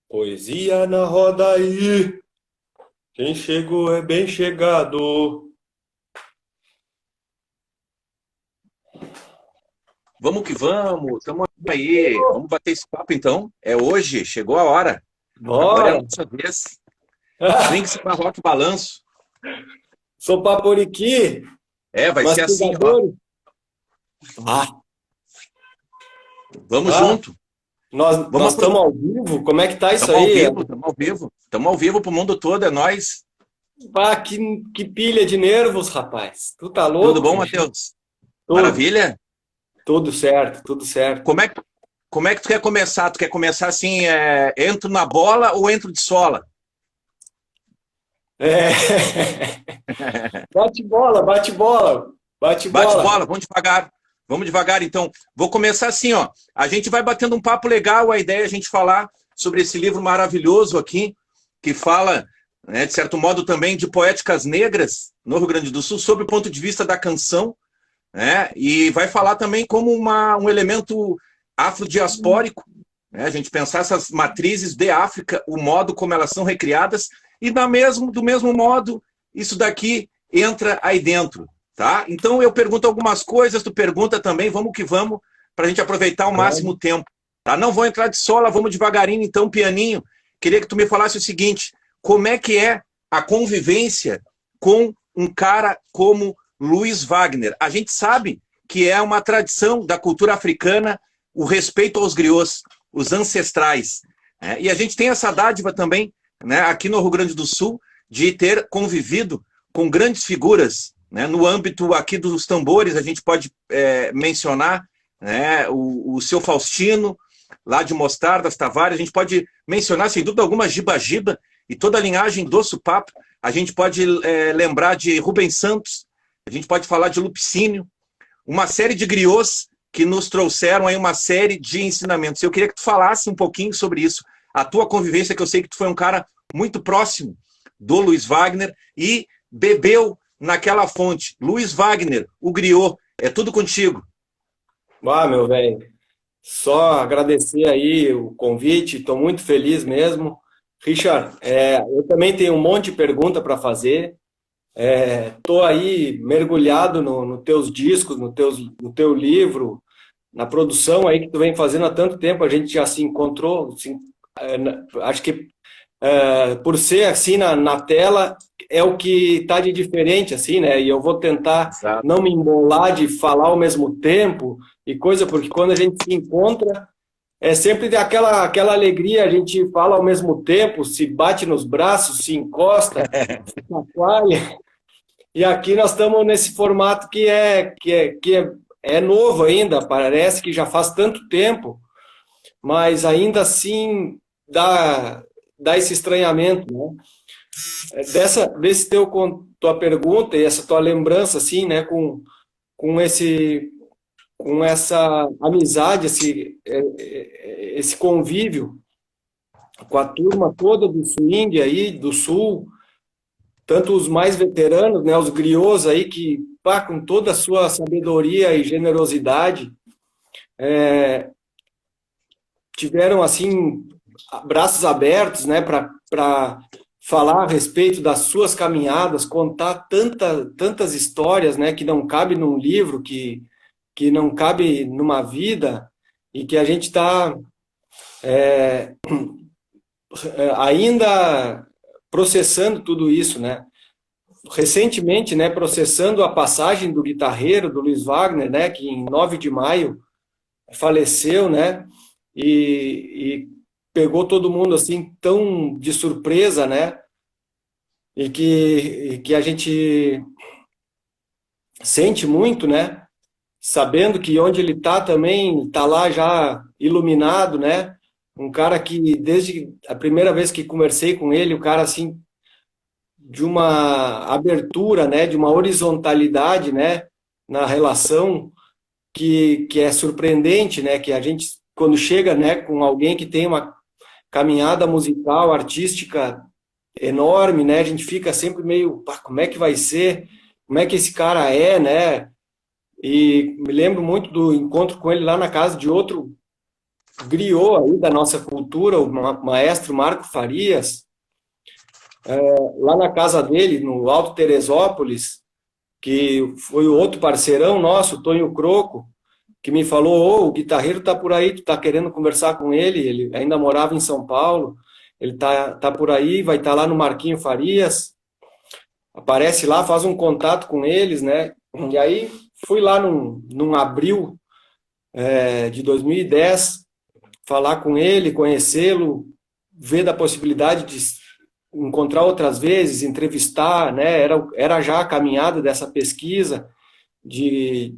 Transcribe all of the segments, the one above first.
Poesia na roda aí, quem chegou é bem chegado. Vamos que vamos, estamos aí. Vamos bater esse papo então. É hoje, chegou a hora. Agora é a Bora! nossa vez. Swing, barroco, balanço. Sou Paporiqui, Vai ser assim, ó. mastigador. Ah, Vamos ah, junto. nós Vamos estamos ao vivo? Como é que tá isso Estamos ao aí? vivo, estamos ao vivo. Estamos ao vivo pro mundo todo, é nós. Ah, que pilha de nervos, rapaz. Tu tá Tudo louco? bom, Matheus? Tudo, Maravilha? tudo certo, tudo certo. Como é, como é que tu quer começar? Tu quer começar assim, entro na bola ou entro de sola? É. Bate bola, bate bola, bate Bate bola. bola, vamos devagar. Vamos devagar, então. Vou começar assim, ó. A gente vai batendo um papo legal, a ideia é a gente falar sobre esse livro maravilhoso aqui, que fala, né, de certo modo, também de poéticas negras no Rio Grande do Sul, sob o ponto de vista da canção, né? E vai falar também como um elemento afrodiaspórico, né? A gente pensar essas matrizes de África, o modo como elas são recriadas, e do mesmo modo, isso daqui entra aí dentro. Tá? Então eu pergunto algumas coisas, tu pergunta também, vamos que vamos, para a gente aproveitar ao máximo o tempo. Tá? Não vou entrar de sola, vamos devagarinho, então, pianinho. Queria que tu me falasse o seguinte: como é que é a convivência com um cara como Luiz Wagner? A gente sabe que é uma tradição da cultura africana o respeito aos griots, os ancestrais. Né? E a gente tem essa dádiva também, né, aqui no Rio Grande do Sul, de ter convivido com grandes figuras, né? No âmbito aqui dos tambores, a gente pode mencionar, né, o seu Faustino, lá de Mostardas, Tavares, a gente pode mencionar, sem dúvida alguma, Giba Giba e toda a linhagem do Supapo, a gente pode lembrar de Rubens Santos, a gente pode falar de Lupicínio, uma série de griots que nos trouxeram aí uma série de ensinamentos. Eu queria que tu falasse um pouquinho sobre isso, a tua convivência, que eu sei que tu foi um cara muito próximo do Luiz Wagner e bebeu naquela fonte. Luiz Wagner, o griot, é tudo contigo. Ah, meu velho. Só agradecer aí o convite, estou muito feliz mesmo. Richard, eu também tenho um monte de pergunta para fazer. Estou aí mergulhado nos teus discos, no teu livro, na produção aí que tu vem fazendo há tanto tempo. A gente já se encontrou, acho que por ser assim na tela é o que está de diferente, assim, né? E eu vou tentar Exato. não me embolar de falar ao mesmo tempo e coisa, porque quando a gente se encontra é sempre aquela alegria, a gente fala ao mesmo tempo, se bate nos braços, se encosta, se chacoalha. E aqui nós estamos nesse formato que é novo ainda, parece que já faz tanto tempo, mas ainda assim dá esse estranhamento, né? Desse tua pergunta e essa tua lembrança, assim, né, com com essa amizade, esse convívio com a turma toda do swing aí, do sul, tanto os mais veteranos, né, os griots aí que, pá, com toda a sua sabedoria e generosidade, tiveram, assim, braços abertos, né, para falar a respeito das suas caminhadas, contar tantas histórias, né, que não cabe num livro, que não cabe numa vida, e que a gente está ainda processando tudo isso, né? Recentemente, né, processando a passagem do guitarreiro, do Luiz Wagner, né, que em 9 de maio faleceu, né, e pegou todo mundo assim tão de surpresa, né, e que a gente sente muito, né, sabendo que onde ele está também está lá já iluminado, né, um cara que desde a primeira vez que conversei com ele, o cara assim de uma abertura, né, de uma horizontalidade, né, na relação que é surpreendente, né, que a gente quando chega, né, com alguém que tem uma caminhada musical, artística enorme, né, a gente fica sempre meio, pá, como é que vai ser? Como é que esse cara é, né? E me lembro muito do encontro com ele lá na casa de outro griot aí da nossa cultura, o maestro Marco Farias, lá na casa dele, no Alto Teresópolis, que foi o outro parceirão nosso, o Tonho Croco, que me falou, o guitarreiro tá por aí, tu tá querendo conversar com ele? Ele ainda morava em São Paulo, ele tá por aí, vai estar lá no Marquinho Farias, aparece lá, faz um contato com eles, né? E aí fui lá num abril de 2010, falar com ele, conhecê-lo, ver da possibilidade de encontrar outras vezes, entrevistar, né? Era já a caminhada dessa pesquisa de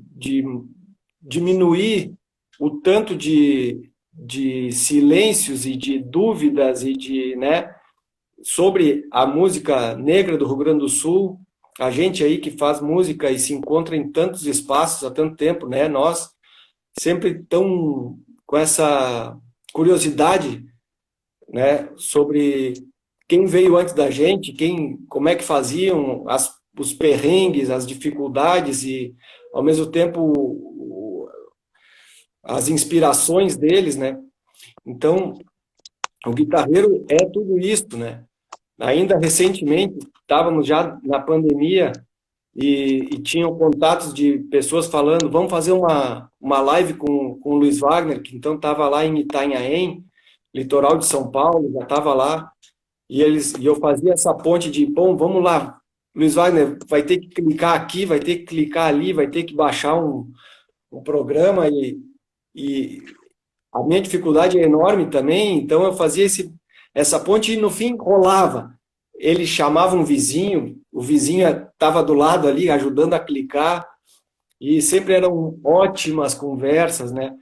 diminuir o tanto de silêncios e de dúvidas e né, sobre a música negra do Rio Grande do Sul. A gente aí que faz música e se encontra em tantos espaços há tanto tempo, né? Nós sempre tão com essa curiosidade, né, sobre quem veio antes da gente, como é que faziam os perrengues, as dificuldades e, ao mesmo tempo, as inspirações deles, né? Então, o guitarreiro é tudo isso, né? Ainda recentemente, estávamos já na pandemia e tinham contatos de pessoas falando, vamos fazer uma live com o Luiz Wagner, que então estava lá em Itanhaém, litoral de São Paulo, já estava lá, e eu fazia essa ponte de, bom, vamos lá, Luiz Wagner, vai ter que clicar aqui, vai ter que clicar ali, vai ter que baixar um programa, e a minha dificuldade é enorme também, então eu fazia essa ponte e no fim rolava. Ele chamava um vizinho, o vizinho estava do lado ali, ajudando a clicar, e sempre eram ótimas conversas, né?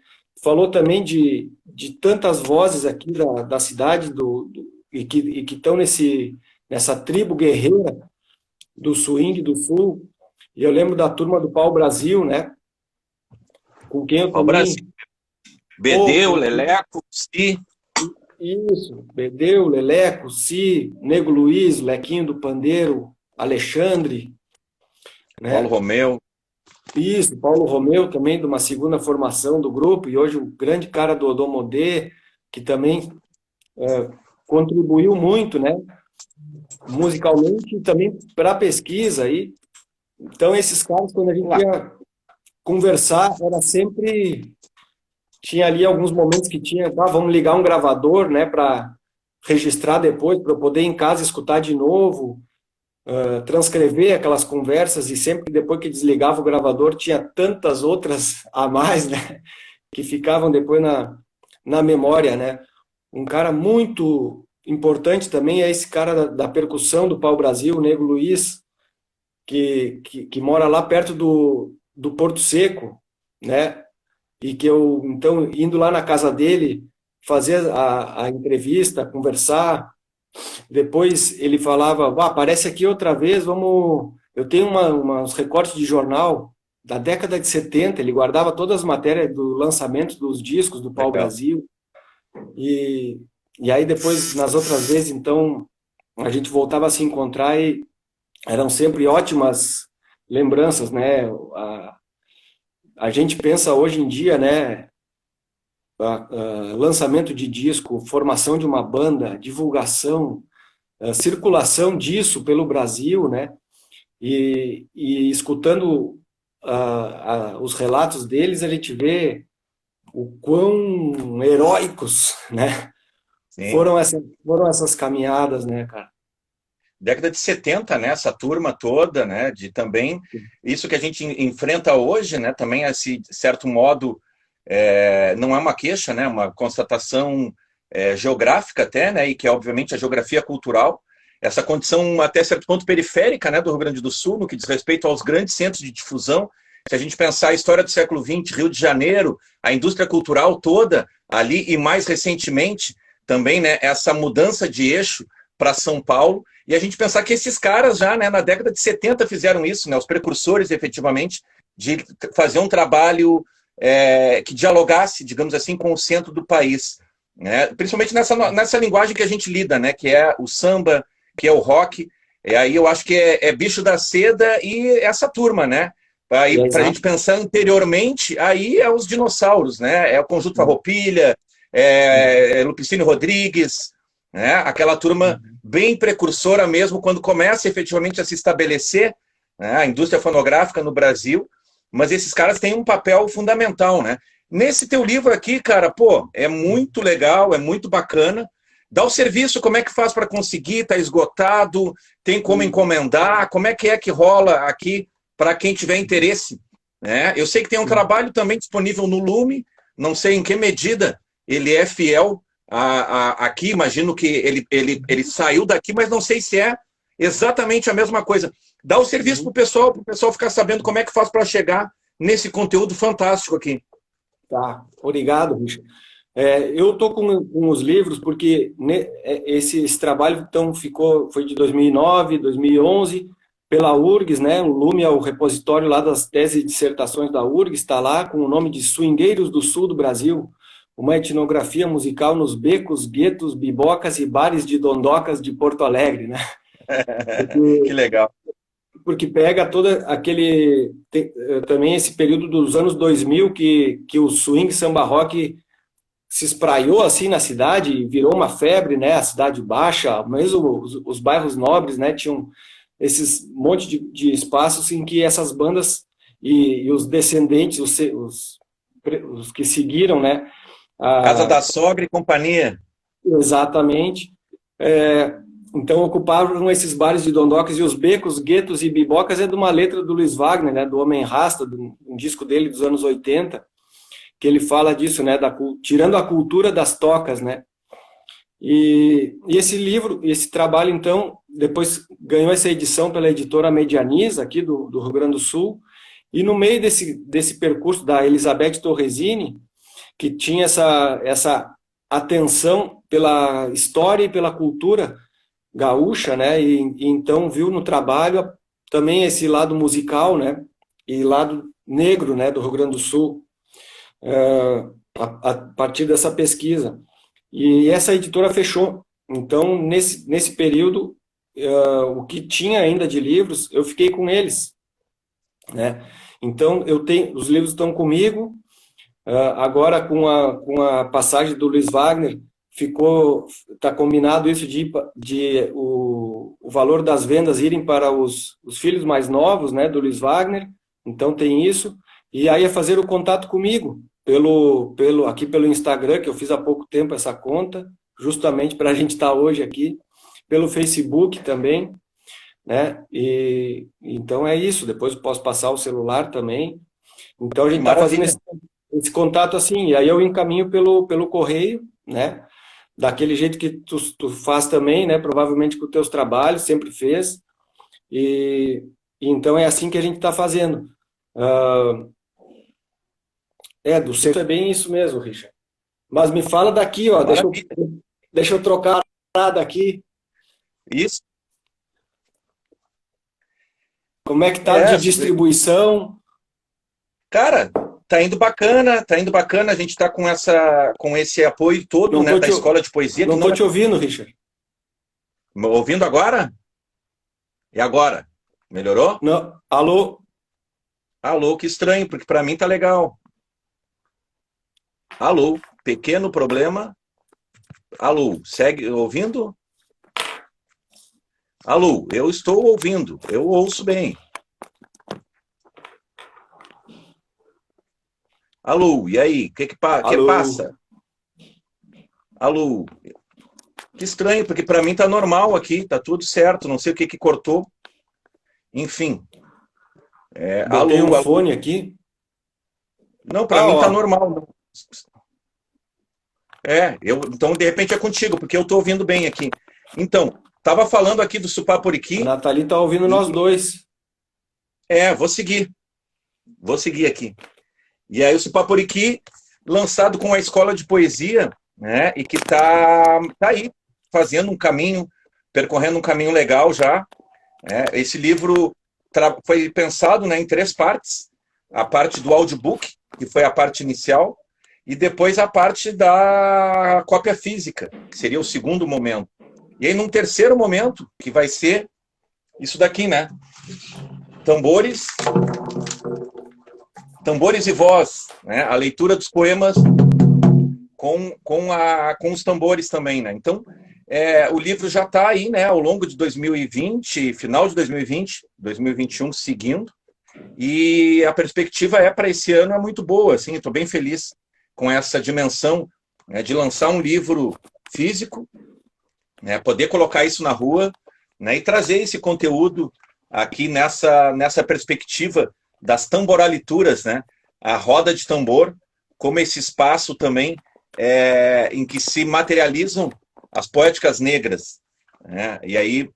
Falou também de tantas vozes aqui da cidade e que estão nessa tribo guerreira do swing do sul. E eu lembro da turma do Pau Brasil, né? Com quem eu Pau Brasil. também... Bedeu, Leleco, Si. Isso, Bedeu, Leleco, Si, Nego Luiz, Lequinho do Pandeiro, Alexandre, né? Paulo Romeu. Isso, Paulo Romeu também de uma segunda formação do grupo, e hoje o grande cara do Odomodê, que também contribuiu muito, né? Musicalmente e também para a pesquisa aí. Então esses caras, quando a gente ia conversar, era sempre... Tinha ali alguns momentos que tinha, vamos ligar um gravador, né, para registrar depois, para eu poder em casa escutar de novo, transcrever aquelas conversas, e sempre depois que desligava o gravador tinha tantas outras a mais, né, que ficavam depois na memória, né. Um cara muito importante também é esse cara da percussão do Pau Brasil, o Nego Luiz, que mora lá perto do Porto Seco, né, e que eu, então, indo lá na casa dele, fazer a entrevista, conversar, depois ele falava, aparece aqui outra vez, vamos... Eu tenho uns recortes de jornal da década de 70, ele guardava todas as matérias do lançamento dos discos do Pau Brasil, e aí depois, nas outras vezes, então, a gente voltava a se encontrar e eram sempre ótimas lembranças, né? A gente pensa hoje em dia, né, lançamento de disco, formação de uma banda, divulgação, circulação disso pelo Brasil, né, e escutando os relatos deles, a gente vê o quão heróicos, né, foram essas caminhadas, né, cara. Década de 70, né? Essa turma toda, né? De também isso que a gente enfrenta hoje, né? Também esse de certo modo não é uma queixa, né? Uma constatação geográfica até, né? E que é obviamente a geografia cultural, essa condição até certo ponto periférica, né? Do Rio Grande do Sul, no que diz respeito aos grandes centros de difusão. Se a gente pensar a história do século XX, Rio de Janeiro, a indústria cultural toda ali e mais recentemente também, né? Essa mudança de eixo para São Paulo. E a gente pensar que esses caras já, né, na década de 70 fizeram isso, né, os precursores, efetivamente, de fazer um trabalho que dialogasse, digamos assim, com o centro do país. Né, principalmente nessa linguagem que a gente lida, né, que é o samba, que é o rock. Aí eu acho que é Bicho da Seda e essa turma, né? Aí, para a gente pensar anteriormente, aí é os dinossauros, né? É o Conjunto Farroupilha, Lupicínio Rodrigues, né? Aquela turma bem precursora mesmo, quando começa efetivamente a se estabelecer, né, a indústria fonográfica no Brasil, mas esses caras têm um papel fundamental, né? Nesse teu livro aqui, cara, pô, é muito legal, é muito bacana. Dá o serviço, como é que faz para conseguir? Tá esgotado? Tem como encomendar? Como é que rola aqui para quem tiver interesse? Né? Eu sei que tem um trabalho também disponível no Lume, não sei em que medida ele é fiel aqui, imagino que ele saiu daqui, mas não sei se é exatamente a mesma coisa. Dá o serviço para o pessoal ficar sabendo como é que faz para chegar nesse conteúdo fantástico aqui. Tá, obrigado, Richard. Eu estou com os livros porque esse trabalho então foi de 2009, 2011, pela URGS, né? O Lume é o repositório lá das teses e dissertações da URGS, está lá com o nome de Swingueiros do Sul do Brasil, uma etnografia musical nos becos, guetos, bibocas e bares de dondocas de Porto Alegre, né? Que legal. Porque pega também esse período dos anos 2000 que o swing samba rock se espraiou assim na cidade, virou uma febre, né? A cidade baixa, mesmo os bairros nobres, né? Tinham esses monte de espaços em que essas bandas e os descendentes, os que seguiram, né? Casa da Sogra e companhia. Exatamente. Então ocuparam esses bares de dondocas e os becos, guetos e bibocas é de uma letra do Luiz Wagner, né? Do Homem Rasta, um disco dele dos anos 80, que ele fala disso, né? Tirando a cultura das tocas, né? E esse livro, esse trabalho, então, depois ganhou essa edição pela editora Medianiza, aqui do Rio Grande do Sul, e no meio desse percurso da Elizabeth Torresini, que tinha essa atenção pela história e pela cultura gaúcha, né, e então viu no trabalho também esse lado musical, né, e lado negro, né, do Rio Grande do Sul, a partir dessa pesquisa. E essa editora fechou. Então, nesse período, o que tinha ainda de livros, eu fiquei com eles, né? Então, os livros estão comigo. Agora, com a passagem do Luiz Wagner, está combinado isso de o valor das vendas irem para os filhos mais novos, né, do Luiz Wagner. Então, tem isso. E aí é fazer o contato comigo, aqui pelo Instagram, que eu fiz há pouco tempo essa conta, justamente para a gente estar hoje aqui, pelo Facebook também, né? E então é isso. Depois eu posso passar o celular também. Então a gente está fazendo esse contato assim, e aí eu encaminho pelo correio, né? Daquele jeito que tu faz também, né? Provavelmente com os teus trabalhos, sempre fez. E então é assim que a gente está fazendo. Do centro é bem isso mesmo, Richard. Mas me fala daqui, ó. Deixa eu trocar daqui. Isso. Como é que tá de distribuição? Cara, tá indo bacana, tá indo bacana. A gente tá com esse apoio todo, né, da Escola de Poesia. Não tô te ouvindo, Richard. Ouvindo agora? E agora? Melhorou? Não. Alô? Alô, que estranho, porque para mim tá legal. Alô, pequeno problema. Alô, segue ouvindo? Alô, eu estou ouvindo, eu ouço bem. Alô, e aí, que passa? Alô, que estranho, porque para mim tá normal aqui, tá tudo certo, não sei o que cortou. Enfim. Botei um fone aqui. Não, para mim tá normal. Então de repente é contigo, porque eu tô ouvindo bem aqui. Então, tava falando aqui do Supapuriqui. A Nathalie tá ouvindo nós dois. Vou seguir aqui. E aí o Supapuriqui, lançado com a Escola de Poesia, né, e que tá aí, fazendo um caminho, percorrendo um caminho legal já. Esse livro foi pensado, né, em 3 partes. A parte do audiobook, que foi a parte inicial, e depois a parte da cópia física, que seria o segundo momento. E aí, num terceiro momento, que vai ser isso daqui, né? Tambores e voz, né? A leitura dos poemas com os tambores também, né? Então, o livro já está aí, né, ao longo de 2020, final de 2020, 2021 seguindo, e a perspectiva para esse ano é muito boa, assim, estou bem feliz com essa dimensão, né, de lançar um livro físico, né, poder colocar isso na rua, né, e trazer esse conteúdo aqui nessa perspectiva das tamboralituras, né, a roda de tambor, como esse espaço também em que se materializam as poéticas negras, né? E aí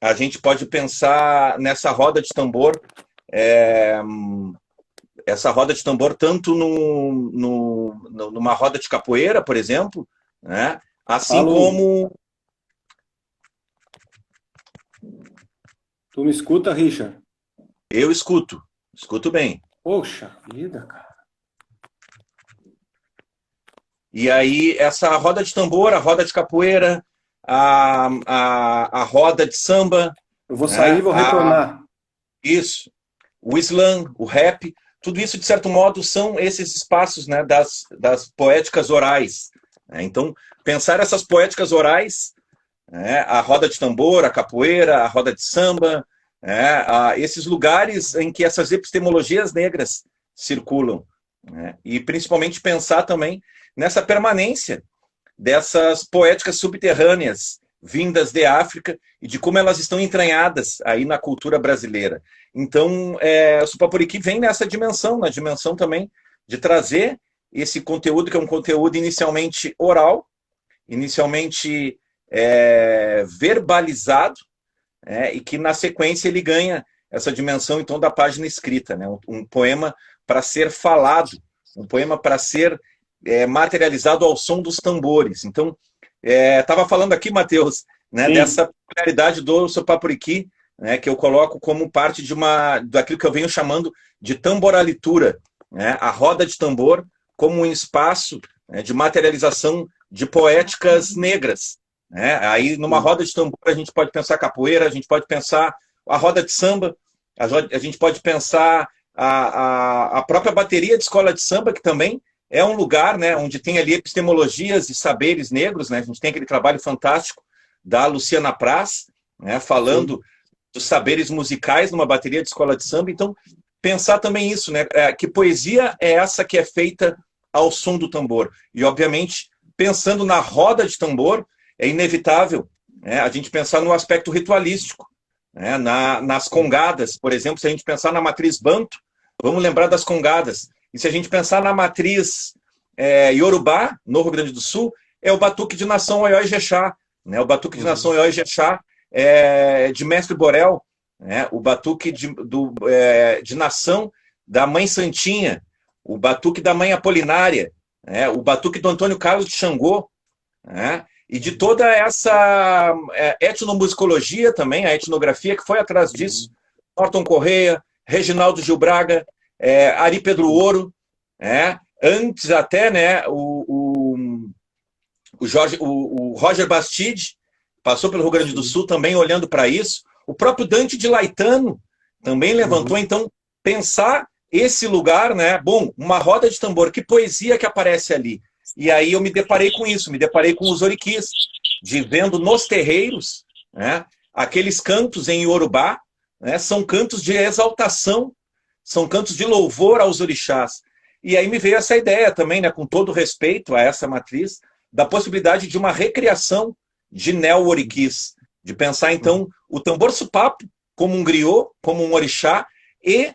a gente pode pensar nessa roda de tambor, essa roda de tambor tanto numa roda de capoeira, por exemplo, né? Assim Alô, como... tu me escuta, Richard? Eu escuto bem. Poxa vida, cara. E aí, essa roda de tambor, a roda de capoeira, a roda de samba, Eu vou sair né? e vou retornar. Isso, o slam, o rap, tudo isso, de certo modo, são esses espaços, né, das poéticas orais, né? Então, pensar essas poéticas orais, né, a roda de tambor, a capoeira, a roda de samba, né, esses lugares em que essas epistemologias negras circulam, né? E principalmente pensar também nessa permanência dessas poéticas subterrâneas vindas de África e de como elas estão entranhadas aí na cultura brasileira. Então, o Supapuriqui vem nessa dimensão, na dimensão também de trazer esse conteúdo, que é um conteúdo inicialmente oral, inicialmente verbalizado, e que na sequência ele ganha essa dimensão então da página escrita, né? Um poema para ser falado, um poema para ser materializado ao som dos tambores. Então, estava falando aqui, Matheus, né, dessa popularidade do Supapuriqui, né, que eu coloco como parte daquilo que eu venho chamando de tamboralitura, né, a roda de tambor como um espaço, né, de materialização de poéticas negras, né? Aí, numa roda de tambor, a gente pode pensar capoeira, a gente pode pensar a roda de samba, a gente pode pensar a própria bateria de escola de samba, que também é um lugar, né, onde tem ali epistemologias e saberes negros, né? A gente tem aquele trabalho fantástico da Luciana Praz, né, falando dos saberes musicais numa bateria de escola de samba. Então, pensar também isso, né? Que poesia é essa que é feita ao som do tambor? E, obviamente, pensando na roda de tambor, é inevitável, né, a gente pensar no aspecto ritualístico, né, nas congadas, por exemplo. Se a gente pensar na matriz banto, vamos lembrar das congadas. E se a gente pensar na matriz iorubá, no Rio Grande do Sul, é o batuque de nação Oió e Jexá, né? O batuque de nação Oió e Jexá de Mestre Borel, né? O batuque de nação da Mãe Santinha, o batuque da Mãe Apolinária, né? O batuque do Antônio Carlos de Xangô, né? E de toda essa etnomusicologia também, a etnografia que foi atrás disso, Norton Correia, Reginaldo Gil Braga, Ari Pedro Ouro, antes até, né, o Roger Bastide passou pelo Rio Grande do Sul também olhando para isso. O próprio Dante de Laetano também levantou. Então, pensar esse lugar, né? Bom, uma roda de tambor, que poesia que aparece ali. E aí eu me deparei com isso, me deparei com os oriquis, vendo nos terreiros, né, aqueles cantos em Iorubá, né, são cantos de exaltação, são cantos de louvor aos orixás. E aí me veio essa ideia também, né, com todo respeito a essa matriz, da possibilidade de uma recriação de neo-oriquis, de pensar, então, o tambor supapo como um griot, como um orixá, e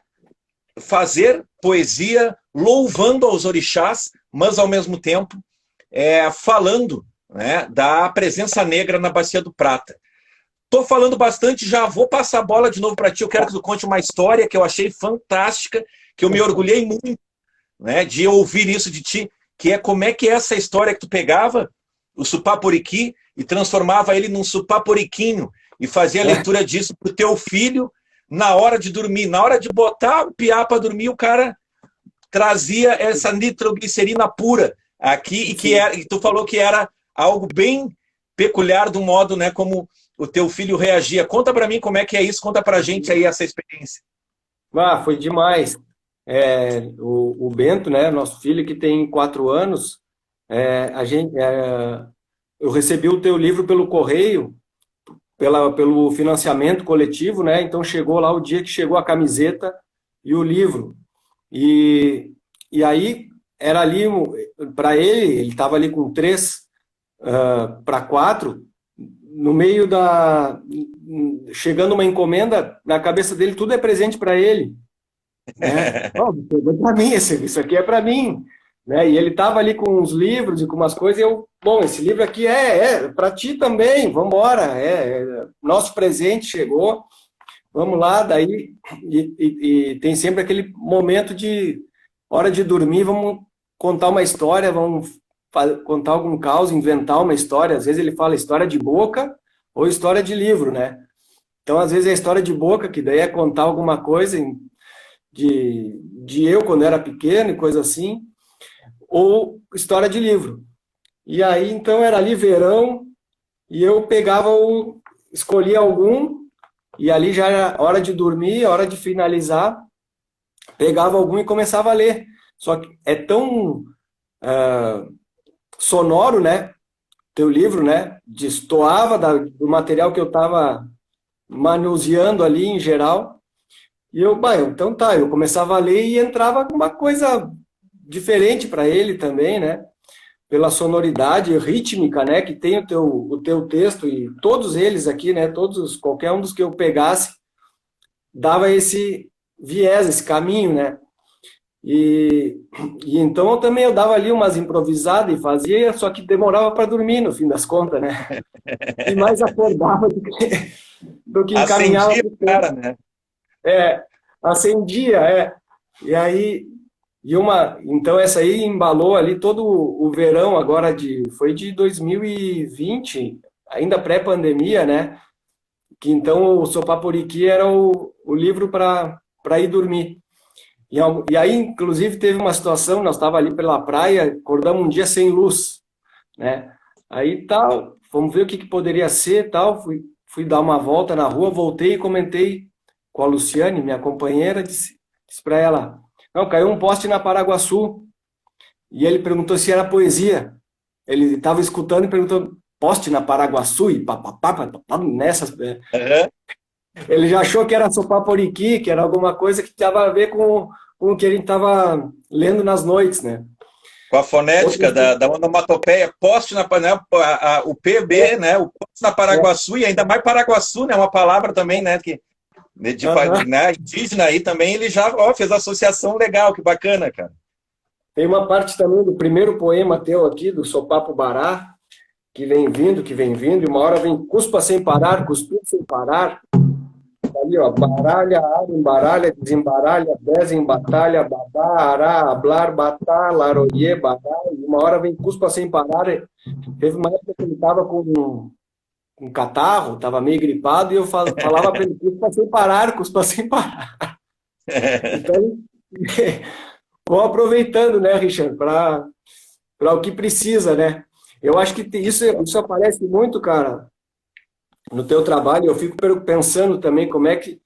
fazer poesia louvando aos orixás, mas, ao mesmo tempo, falando, né, da presença negra na Bacia do Prata. Estou falando bastante, já vou passar a bola de novo para ti. Eu quero que tu conte uma história que eu achei fantástica, que eu me orgulhei muito, né, de ouvir isso de ti, que é como é que é essa história que tu pegava o Supapuriqui e transformava ele num supaporiquinho e fazia a leitura disso para o teu filho na hora de dormir. Na hora de botar o piá para dormir, o cara trazia essa nitroglicerina pura aqui, e tu falou que era algo bem peculiar do modo, né, como o teu filho reagia. Conta para mim como é que é isso, conta para a gente aí essa experiência. Foi demais. O Bento, né, nosso filho que tem 4 anos, eu recebi o teu livro pelo correio, pelo financiamento coletivo, né? Então chegou lá o dia que chegou a camiseta e o livro. E aí era ali para ele estava ali com 3 para 4, no meio chegando uma encomenda, na cabeça dele tudo é presente para ele, né? Oh, para mim, isso aqui é para mim, né? E ele estava ali com uns livros e com umas coisas, e bom, esse livro aqui é para ti também, vamos embora, nosso presente chegou, vamos lá, daí, e tem sempre aquele momento de hora de dormir, vamos contar uma história, vamos contar algum caos, inventar uma história, às vezes ele fala história de boca ou história de livro, né? Então, às vezes é história de boca, que daí é contar alguma coisa de eu quando era pequeno e coisa assim, ou história de livro. E aí, então, era ali verão, e eu escolhia algum, e ali já era hora de dormir, hora de finalizar, pegava algum e começava a ler. Só que é tão sonoro, né, teu livro, né, destoava do material que eu estava manuseando ali em geral, e então tá, eu começava a ler e entrava com uma coisa diferente para ele também, né, pela sonoridade rítmica, né, que tem o teu texto, e todos eles aqui, né, qualquer um dos que eu pegasse, dava esse viés, esse caminho, né, e então eu dava ali umas improvisadas e fazia, só que demorava para dormir no fim das contas, né, e mais acordava do que encaminhava. Acendia o cara, né? Acendia, e aí, então essa aí embalou ali todo o verão agora foi de 2020, ainda pré-pandemia, né, que então o Sopaporiqui era o livro para ir dormir. E aí, inclusive, teve uma situação, nós estávamos ali pela praia, acordamos um dia sem luz, né, aí tal, vamos ver o que poderia ser, tal, fui dar uma volta na rua, voltei e comentei com a Luciane, minha companheira, disse para ela, não, caiu um poste na Paraguaçu, e ele perguntou se era poesia, ele estava escutando e perguntou, poste na Paraguaçu, e papapá, nessas... Uhum. Ele já achou que era Sopaporiqui, que era alguma coisa que tinha a ver com o que a gente estava lendo nas noites, né? Com a fonética da onomatopeia, poste na o PB, né? O poste na Paraguaçu, e ainda mais Paraguaçu, né? Uma palavra também, né? Né, indígena aí também, ele já fez associação legal, que bacana, cara. Tem uma parte também do primeiro poema teu aqui, do Sopapo Bará, que vem vindo, e uma hora vem cuspa sem parar, cuspir sem parar. Ali, ó, baralha, ara, embaralha, desembaralha, beza em batalha, babá, ará, hablar, batá, laroie, bará, e uma hora vem cuspa sem parar. Teve uma época que ele estava com um catarro, estava meio gripado, e eu falava para ele, cuspa sem parar. Então, vou aproveitando, né, Richard, para o que precisa, né? Eu acho que isso aparece muito, cara, no teu trabalho. Eu fico pensando também como é que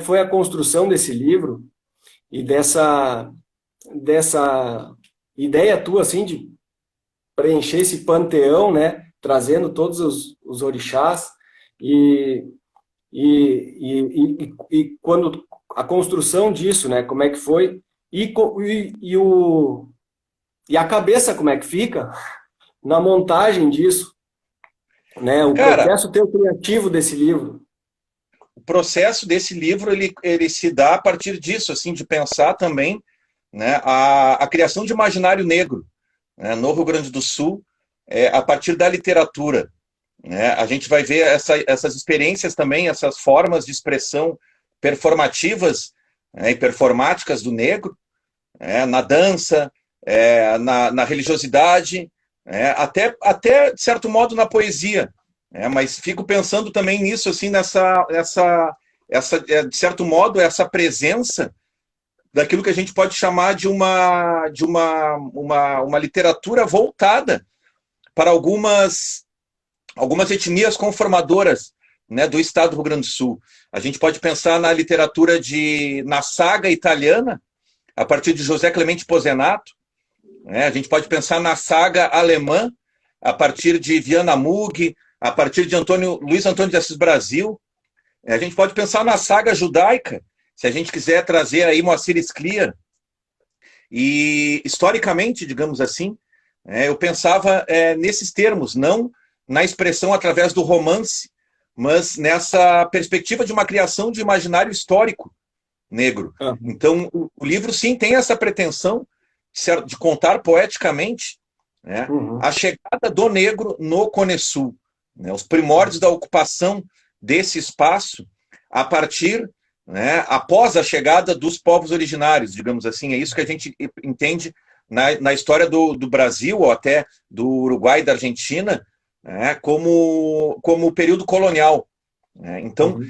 foi a construção desse livro e dessa ideia tua, assim, de preencher esse panteão, né, trazendo todos os orixás e quando a construção disso, né, como é que foi e a cabeça como é que fica na montagem disso, né, o processo teu criativo desse livro. O processo desse livro ele se dá a partir disso, assim, de pensar também, né, a criação de imaginário negro, né, no Rio Grande do Sul, a partir da literatura, né? A gente vai ver essas experiências também, essas formas de expressão performativas, né, e performáticas do negro, na dança, na religiosidade, até, de certo modo, na poesia. Mas fico pensando também nisso, assim, de certo modo, essa presença daquilo que a gente pode chamar de uma literatura voltada para algumas etnias conformadoras, né, do estado do Rio Grande do Sul. A gente pode pensar na literatura na saga italiana, a partir de José Clemente Posenato, né? A gente pode pensar na saga alemã, a partir de Viana Mug, a partir de Luiz Antônio de Assis Brasil. A gente pode pensar na saga judaica, se a gente quiser trazer aí Moacir Scliar. E, historicamente, digamos assim, eu pensava nesses termos, não na expressão através do romance, mas nessa perspectiva de uma criação de imaginário histórico negro. Uhum. Então, o livro, sim, tem essa pretensão de contar poeticamente, né, a chegada do negro no Cone Sul, né, os primórdios da ocupação desse espaço a partir, né, após a chegada dos povos originários, digamos assim. É isso que a gente entende na história do Brasil, ou até do Uruguai e da Argentina, né, como o período colonial. Né? Então,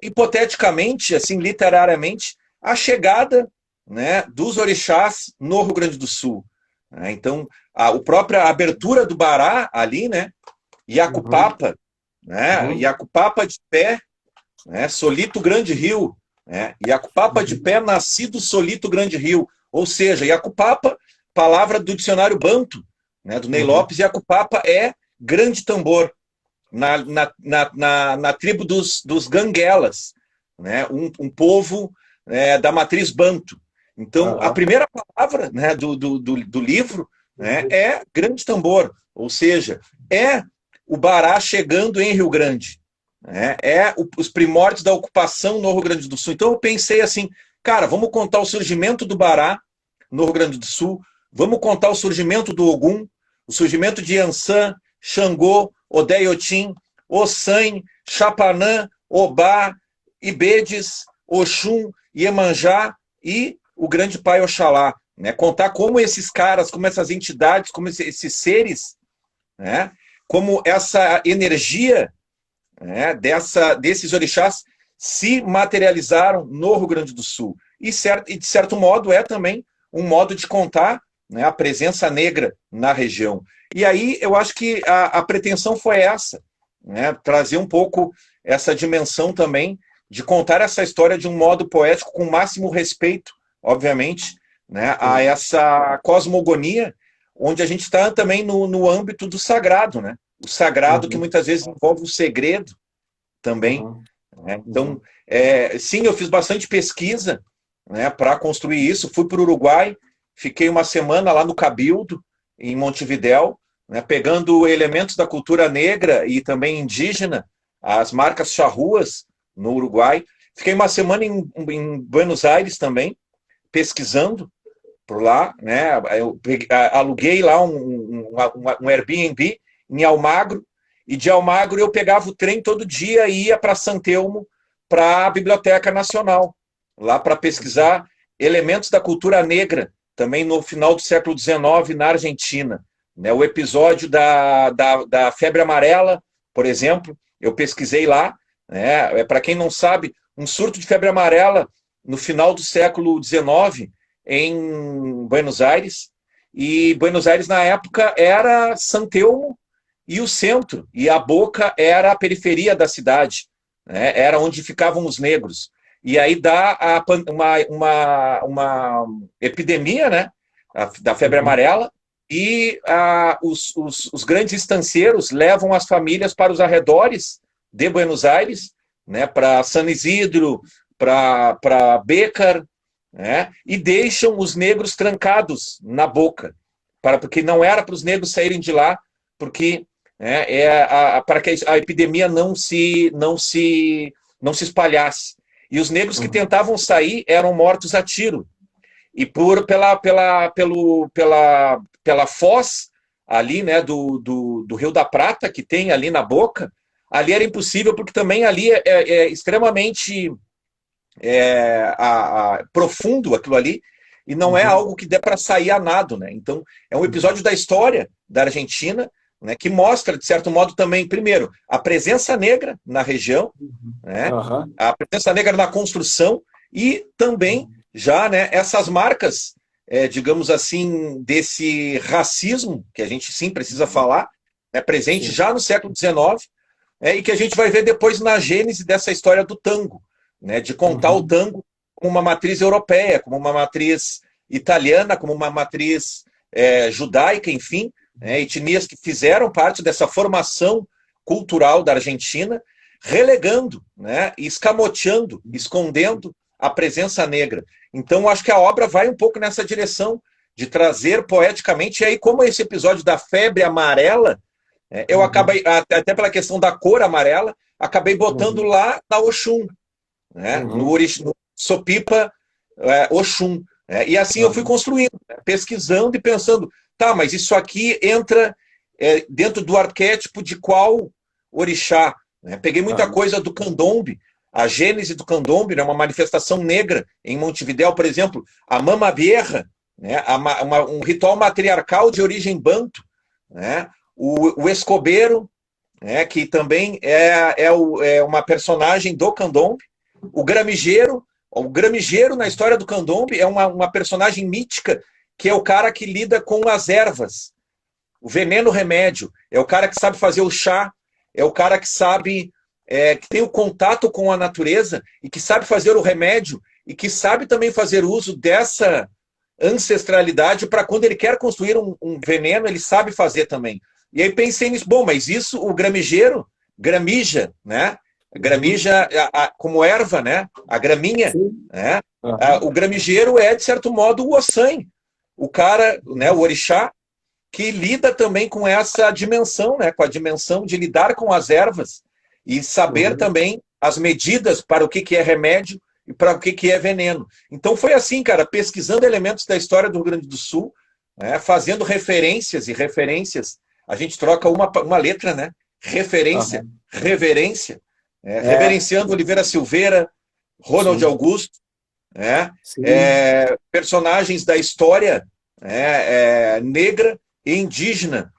hipoteticamente, assim, literariamente, a chegada, né, dos orixás no Rio Grande do Sul. Né? Então, a própria abertura do Bará ali, né, Iacupapa, né, Iacupapa de pé, né, Solito Grande Rio, né, Iacupapa de pé, nascido Solito Grande Rio. Ou seja, Iacupapa, palavra do dicionário Banto, né, do Ney Lopes, Iacupapa é grande tambor, na tribo dos Ganguelas, né, um povo da matriz Banto. Então, a primeira palavra, né, do livro, né, é grande tambor, ou seja, é o Bará chegando em Rio Grande, né, os primórdios da ocupação no Rio Grande do Sul. Então eu pensei assim, cara, vamos contar o surgimento do Bará no Rio Grande do Sul, vamos contar o surgimento do Ogum, o surgimento de Iansã, Xangô, Odeiotim, Ossan, Chapanã, Obá, Ibedes, Oxum, Iemanjá e o grande pai Oxalá. Né? Contar como esses caras, como essas entidades, como esses seres, né? Como essa energia, né, desses orixás se materializaram no Rio Grande do Sul. E de certo modo é também um modo de contar, né, a presença negra na região. E aí eu acho que a pretensão foi essa, né, trazer um pouco essa dimensão também de contar essa história de um modo poético com o máximo respeito, obviamente, né, a essa cosmogonia, onde a gente está também no âmbito do sagrado, né? O sagrado que muitas vezes envolve o segredo também. Né? Então, sim, eu fiz bastante pesquisa, né, para construir isso. Fui para o Uruguai, fiquei uma semana lá no Cabildo, em Montevidéu, né, pegando elementos da cultura negra e também indígena, as marcas charruas no Uruguai. Fiquei uma semana em Buenos Aires também, pesquisando por lá, né? Eu aluguei lá um Airbnb em Almagro, e de Almagro eu pegava o trem todo dia e ia para Santelmo, para a Biblioteca Nacional, lá para pesquisar elementos da cultura negra, também no final do século XIX, na Argentina. Né? O episódio da febre amarela, por exemplo, eu pesquisei lá. Né? Para quem não sabe, um surto de febre amarela no final do século XIX, em Buenos Aires, e Buenos Aires na época era Santelmo e o centro, e a Boca era a periferia da cidade, né? Era onde ficavam os negros. E aí dá uma epidemia, né, da febre amarela, e os grandes estancieiros levam as famílias para os arredores de Buenos Aires, né, para San Isidro, para Bécar, né, e deixam os negros trancados na Boca, porque não era para os negros saírem de lá, porque para que a epidemia não se espalhasse. E os negros que tentavam sair eram mortos a tiro. E pela foz ali, né, do Rio da Prata, que tem ali na Boca, ali era impossível, porque também ali é extremamente profundo aquilo ali, e não é algo que dê para sair a nado. Né? Então, é um episódio da história da Argentina, né, que mostra, de certo modo, também, primeiro, a presença negra na região, né, a presença negra na construção, e também já, né, essas marcas, digamos assim, desse racismo, que a gente sim precisa falar, né, presente já no século XIX, e que a gente vai ver depois na gênese dessa história do tango, né, de contar o tango como uma matriz europeia, como uma matriz italiana, como uma matriz judaica, enfim, né, etnias que fizeram parte dessa formação cultural da Argentina, relegando, né, escamoteando, escondendo a presença negra. Então, acho que a obra vai um pouco nessa direção de trazer poeticamente, e aí como esse episódio da febre amarela, eu acabei, até pela questão da cor amarela, acabei botando lá na Oxum, né, no Sopipa Oxum. E assim eu fui construindo, né, pesquisando e pensando, tá, mas isso aqui entra dentro do arquétipo de qual orixá? Né? Peguei muita coisa do candombe, a gênese do candombe, né, uma manifestação negra em Montevidéu, por exemplo, a mama vieja, né, um ritual matriarcal de origem banto, né, o escobeiro, né, que também é uma personagem do candombe, o gramijeiro na história do candombe é uma personagem mítica, que é o cara que lida com as ervas, o veneno remédio, é o cara que sabe fazer o chá, é o cara que sabe, que tem o contato com a natureza e que sabe fazer o remédio e que sabe também fazer uso dessa ancestralidade para quando ele quer construir um veneno, ele sabe fazer também. E aí pensei nisso, bom, mas isso o gramijeiro, gramija, né? Gramija como erva, né? A graminha, né? O gramijeiro é, de certo modo, o Ossan, o cara, né, o orixá, que lida também com essa dimensão, né, com a dimensão de lidar com as ervas e saber também as medidas para o que é remédio e para o que é veneno. Então foi assim, cara, pesquisando elementos da história do Rio Grande do Sul, né, fazendo referências, a gente troca uma letra, né? Referência, reverência, reverenciando Oliveira Silveira, Ronald Augusto, né? Personagens da história negra e indígena,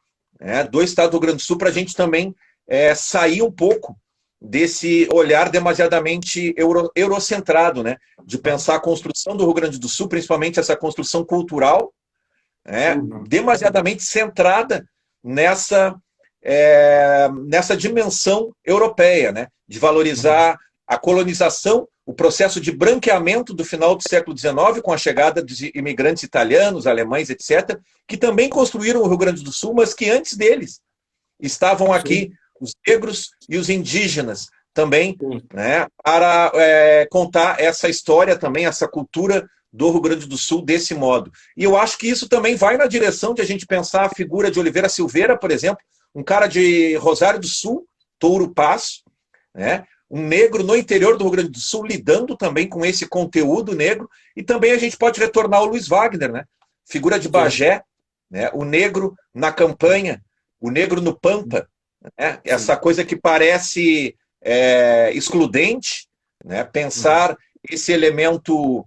do estado do Rio Grande do Sul, para a gente também sair um pouco desse olhar demasiadamente eurocentrado, né? De pensar a construção do Rio Grande do Sul, principalmente essa construção cultural, demasiadamente centrada nessa dimensão europeia, né? De valorizar a colonização, o processo de branqueamento do final do século XIX, com a chegada dos imigrantes italianos, alemães, etc., que também construíram o Rio Grande do Sul, mas que antes deles estavam aqui os negros e os indígenas também, né, para contar essa história também, essa cultura do Rio Grande do Sul desse modo. E eu acho que isso também vai na direção de a gente pensar a figura de Oliveira Silveira, por exemplo, um cara de Rosário do Sul, Touro Passo, né, um negro no interior do Rio Grande do Sul, lidando também com esse conteúdo negro, e também a gente pode retornar ao Luiz Wagner, né, figura de Bagé, né, o negro na campanha, o negro no Pampa, né, essa coisa que parece excludente, né, pensar esse elemento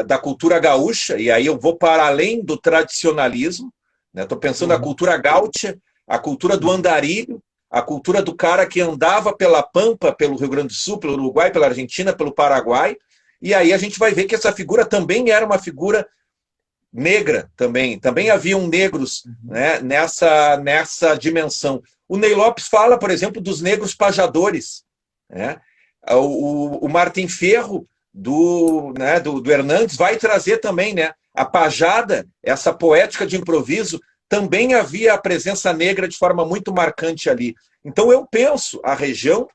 da cultura gaúcha, e aí eu vou para além do tradicionalismo, estou pensando na cultura gaúcha, a cultura do andarilho, a cultura do cara que andava pela Pampa, pelo Rio Grande do Sul, pelo Uruguai, pela Argentina, pelo Paraguai, e aí a gente vai ver que essa figura também era uma figura negra, também haviam negros, né, nessa dimensão. O Ney Lopes fala, por exemplo, dos negros pajadores, né? O Martim Ferro, do Hernandes, vai trazer também, né, a pajada, essa poética de improviso, também havia a presença negra de forma muito marcante ali. Então eu penso a região,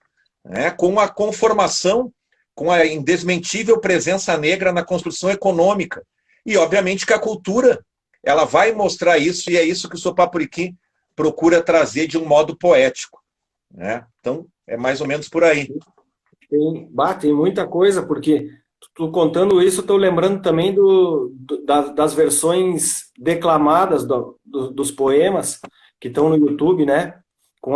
né, com a conformação, com a indesmentível presença negra na construção econômica. E obviamente que a cultura ela vai mostrar isso, e é isso que o Sopapuriquim procura trazer de um modo poético, né? Então é mais ou menos por aí. Tem muita coisa, porque tu contando isso, eu estou lembrando também das versões declamadas dos poemas que estão no YouTube, né? Com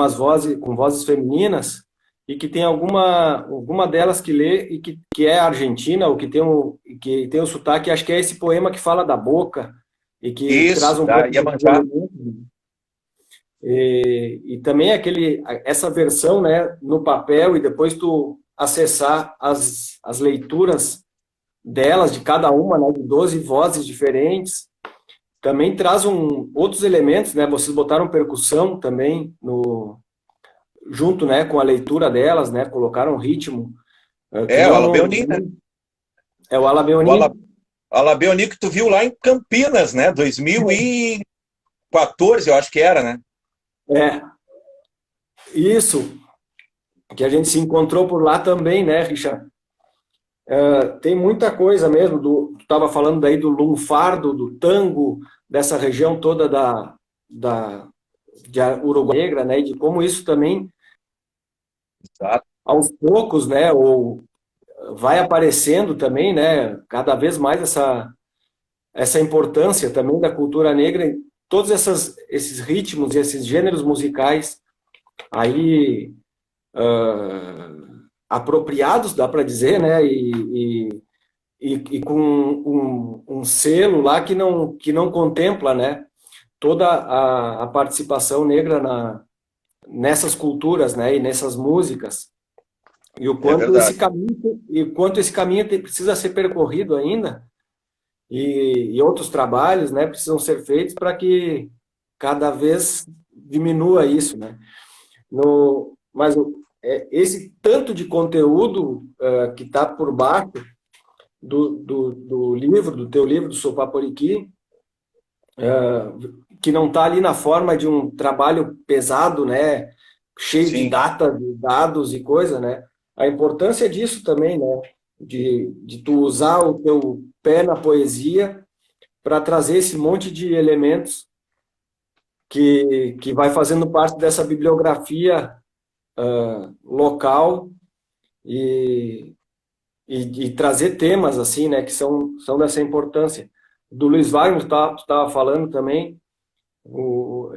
vozes femininas, e que tem alguma delas que lê e que é argentina, ou que tem o sotaque. Acho que é esse poema que fala da boca e que traz um pouco de e também essa versão, né, no papel, e depois tu acessar as leituras delas, de cada uma, né, de 12 vozes diferentes, também traz outros elementos, né? Vocês botaram percussão também junto, né, com a leitura delas, né? Colocaram ritmo. O Alabeoni, né? É o Alabeoni. A La Beonique tu viu lá em Campinas, né? 2014, eu acho que era, né? É, isso, que a gente se encontrou por lá também, né, Richard? Tem muita coisa mesmo, tu estava falando daí do lunfardo, do tango, dessa região toda de Uruguai Negra, né, e de como isso também, Exato. aos poucos, né, ou vai aparecendo também, né, cada vez mais essa importância também da cultura negra em todos esses ritmos e esses gêneros musicais aí apropriados, dá para dizer, né, e com um selo lá que não contempla, né, toda a participação negra nessas culturas, né, e nessas músicas, e É verdade. o quanto esse caminho precisa ser percorrido ainda, e outros trabalhos, né, precisam ser feitos para que cada vez diminua isso, né. Mas esse tanto de conteúdo que está por baixo do livro, do teu livro, do Sopaporiqui, que não está ali na forma de um trabalho pesado, né, cheio de Sim, datas, de dados e coisa, né? A importância disso também, né? De tu usar o teu pé na poesia para trazer esse monte de elementos que vai fazendo parte dessa bibliografia local e, e trazer temas assim, né, que são dessa importância. Do Luiz Wagner, tu estava falando também,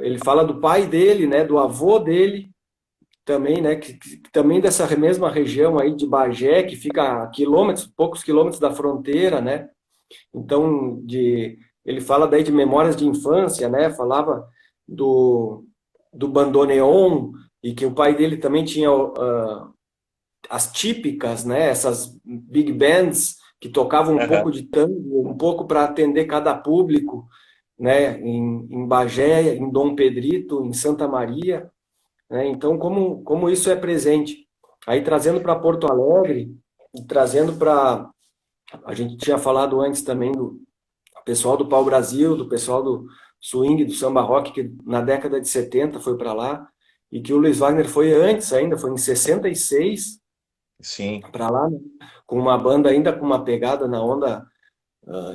ele fala do pai dele, né, do avô dele, também, né, que também dessa mesma região aí de Bagé, que fica a quilômetros, poucos quilômetros da fronteira, né, então, ele fala daí de memórias de infância, né, falava do bandoneon, e que o pai dele também tinha as típicas, né, essas big bands que tocavam um aham, pouco de tango, um pouco para atender cada público, né, em Bagé, em Dom Pedrito, em Santa Maria, né, então como isso é presente. Aí trazendo para Porto Alegre, trazendo para, a gente tinha falado antes também do pessoal do pau-brasil, do pessoal do swing, do samba rock, que na década de 70 foi para lá, e que o Luiz Wagner foi antes ainda, foi em 66 sim. para lá, né? Com uma banda ainda com uma pegada na onda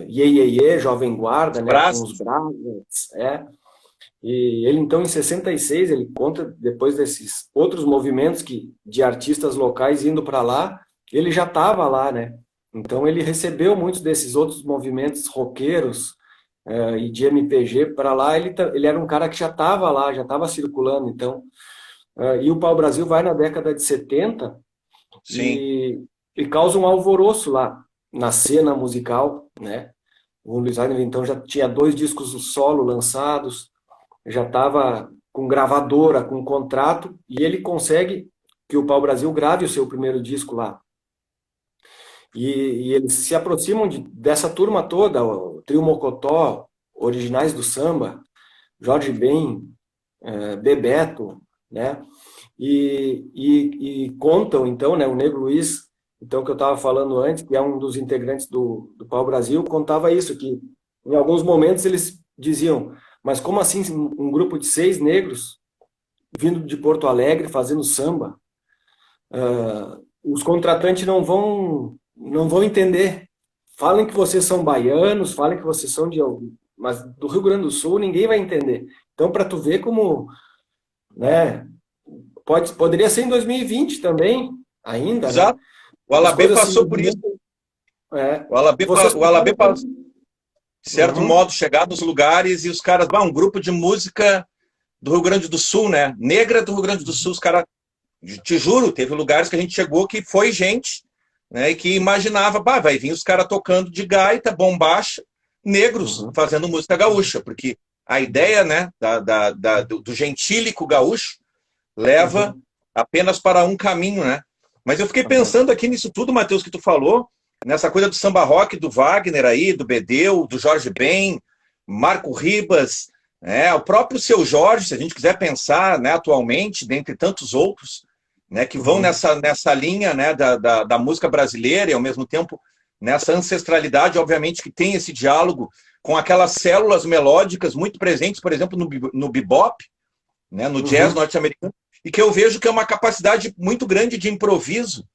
Iê, Iê, Iê, Jovem Guarda, Os né, com os braços. Brazos, e ele então em 66 ele conta, depois desses outros movimentos de artistas locais indo para lá, ele já estava lá, né, então ele recebeu muitos desses outros movimentos roqueiros e de MPG para lá, ele era um cara que já estava lá, já estava circulando, então, e o Pau-Brasil vai na década de 70 Sim. e, e causa um alvoroço lá na cena musical, né? O Luiz Wagner então já tinha 2 discos solo lançados, já estava com gravadora, com contrato, e ele consegue que o Pau Brasil grave o seu primeiro disco lá. E eles se aproximam dessa turma toda, o Trio Mocotó, Originais do Samba, Jorge Ben, Bebeto, né? E contam, então, né, o Negro Luiz, então, que eu estava falando antes, que é um dos integrantes do Pau Brasil, contava isso, que em alguns momentos eles diziam, mas como assim um grupo de 6 negros vindo de Porto Alegre fazendo samba? Os contratantes não vão entender. Falem que vocês são baianos, falem que vocês são de... Mas do Rio Grande do Sul ninguém vai entender. Então, para tu ver como, né, poderia ser em 2020 também, ainda, né? Exato. O As Alabê coisas se passou por isso. movimentam. É. O Alabê, Vocês o Alabê, passaram por isso. de certo Uhum. modo, chegar nos lugares e os caras, um grupo de música do Rio Grande do Sul, né? Negra do Rio Grande do Sul, os caras, te juro, teve lugares que a gente chegou que foi gente, né? E que imaginava, vai vir os caras tocando de gaita, bombacha, negros Uhum. fazendo música gaúcha, porque a ideia, né, do gentílico gaúcho leva Uhum. apenas para um caminho, né? Mas eu fiquei Uhum. pensando aqui nisso tudo, Matheus, que tu falou, nessa coisa do samba rock, do Wagner aí, do Bedeu, do Jorge Ben, Marco Ribas, o próprio Seu Jorge, se a gente quiser pensar, né, atualmente, dentre tantos outros, né, que vão Uhum. nessa linha, né, da música brasileira e ao mesmo tempo nessa ancestralidade, obviamente, que tem esse diálogo com aquelas células melódicas muito presentes, por exemplo, no bebop, né, no jazz norte-americano, e que eu vejo que é uma capacidade muito grande de improviso,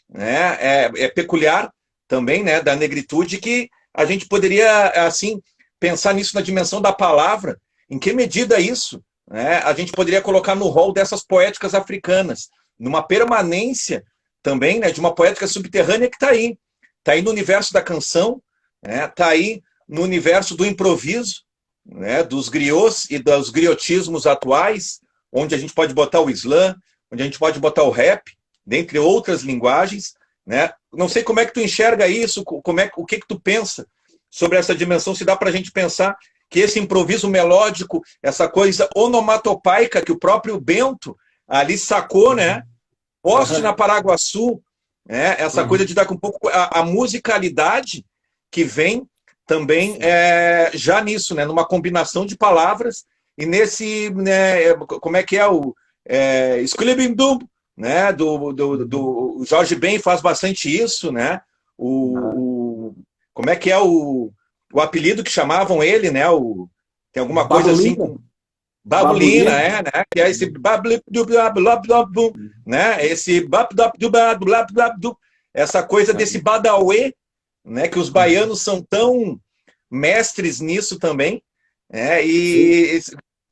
né, é peculiar também, né, da negritude, que a gente poderia, assim, pensar nisso na dimensão da palavra, em que medida isso, né, a gente poderia colocar no rol dessas poéticas africanas, numa permanência também, né, de uma poética subterrânea que está aí no universo da canção, né, está aí no universo do improviso, né, dos griots e dos griotismos atuais, onde a gente pode botar o slam, onde a gente pode botar o rap, dentre outras linguagens, né? Não sei como é que tu enxerga isso, o que tu pensa sobre essa dimensão, se dá para a gente pensar que esse improviso melódico, essa coisa onomatopaica que o próprio Bento ali sacou, né? Poste na Paraguaçu, né? Essa coisa de dar com um pouco a musicalidade que vem também já nisso, né? Numa combinação de palavras e nesse, né? Como é que é o Sculibindum, né? Do Jorge Ben faz bastante isso, né? Como é que é o apelido que chamavam ele, né? Tem alguma coisa assim com Babulina, né? Que é esse né? Esse essa coisa desse badauê, né? Que os baianos são tão mestres nisso também, né? E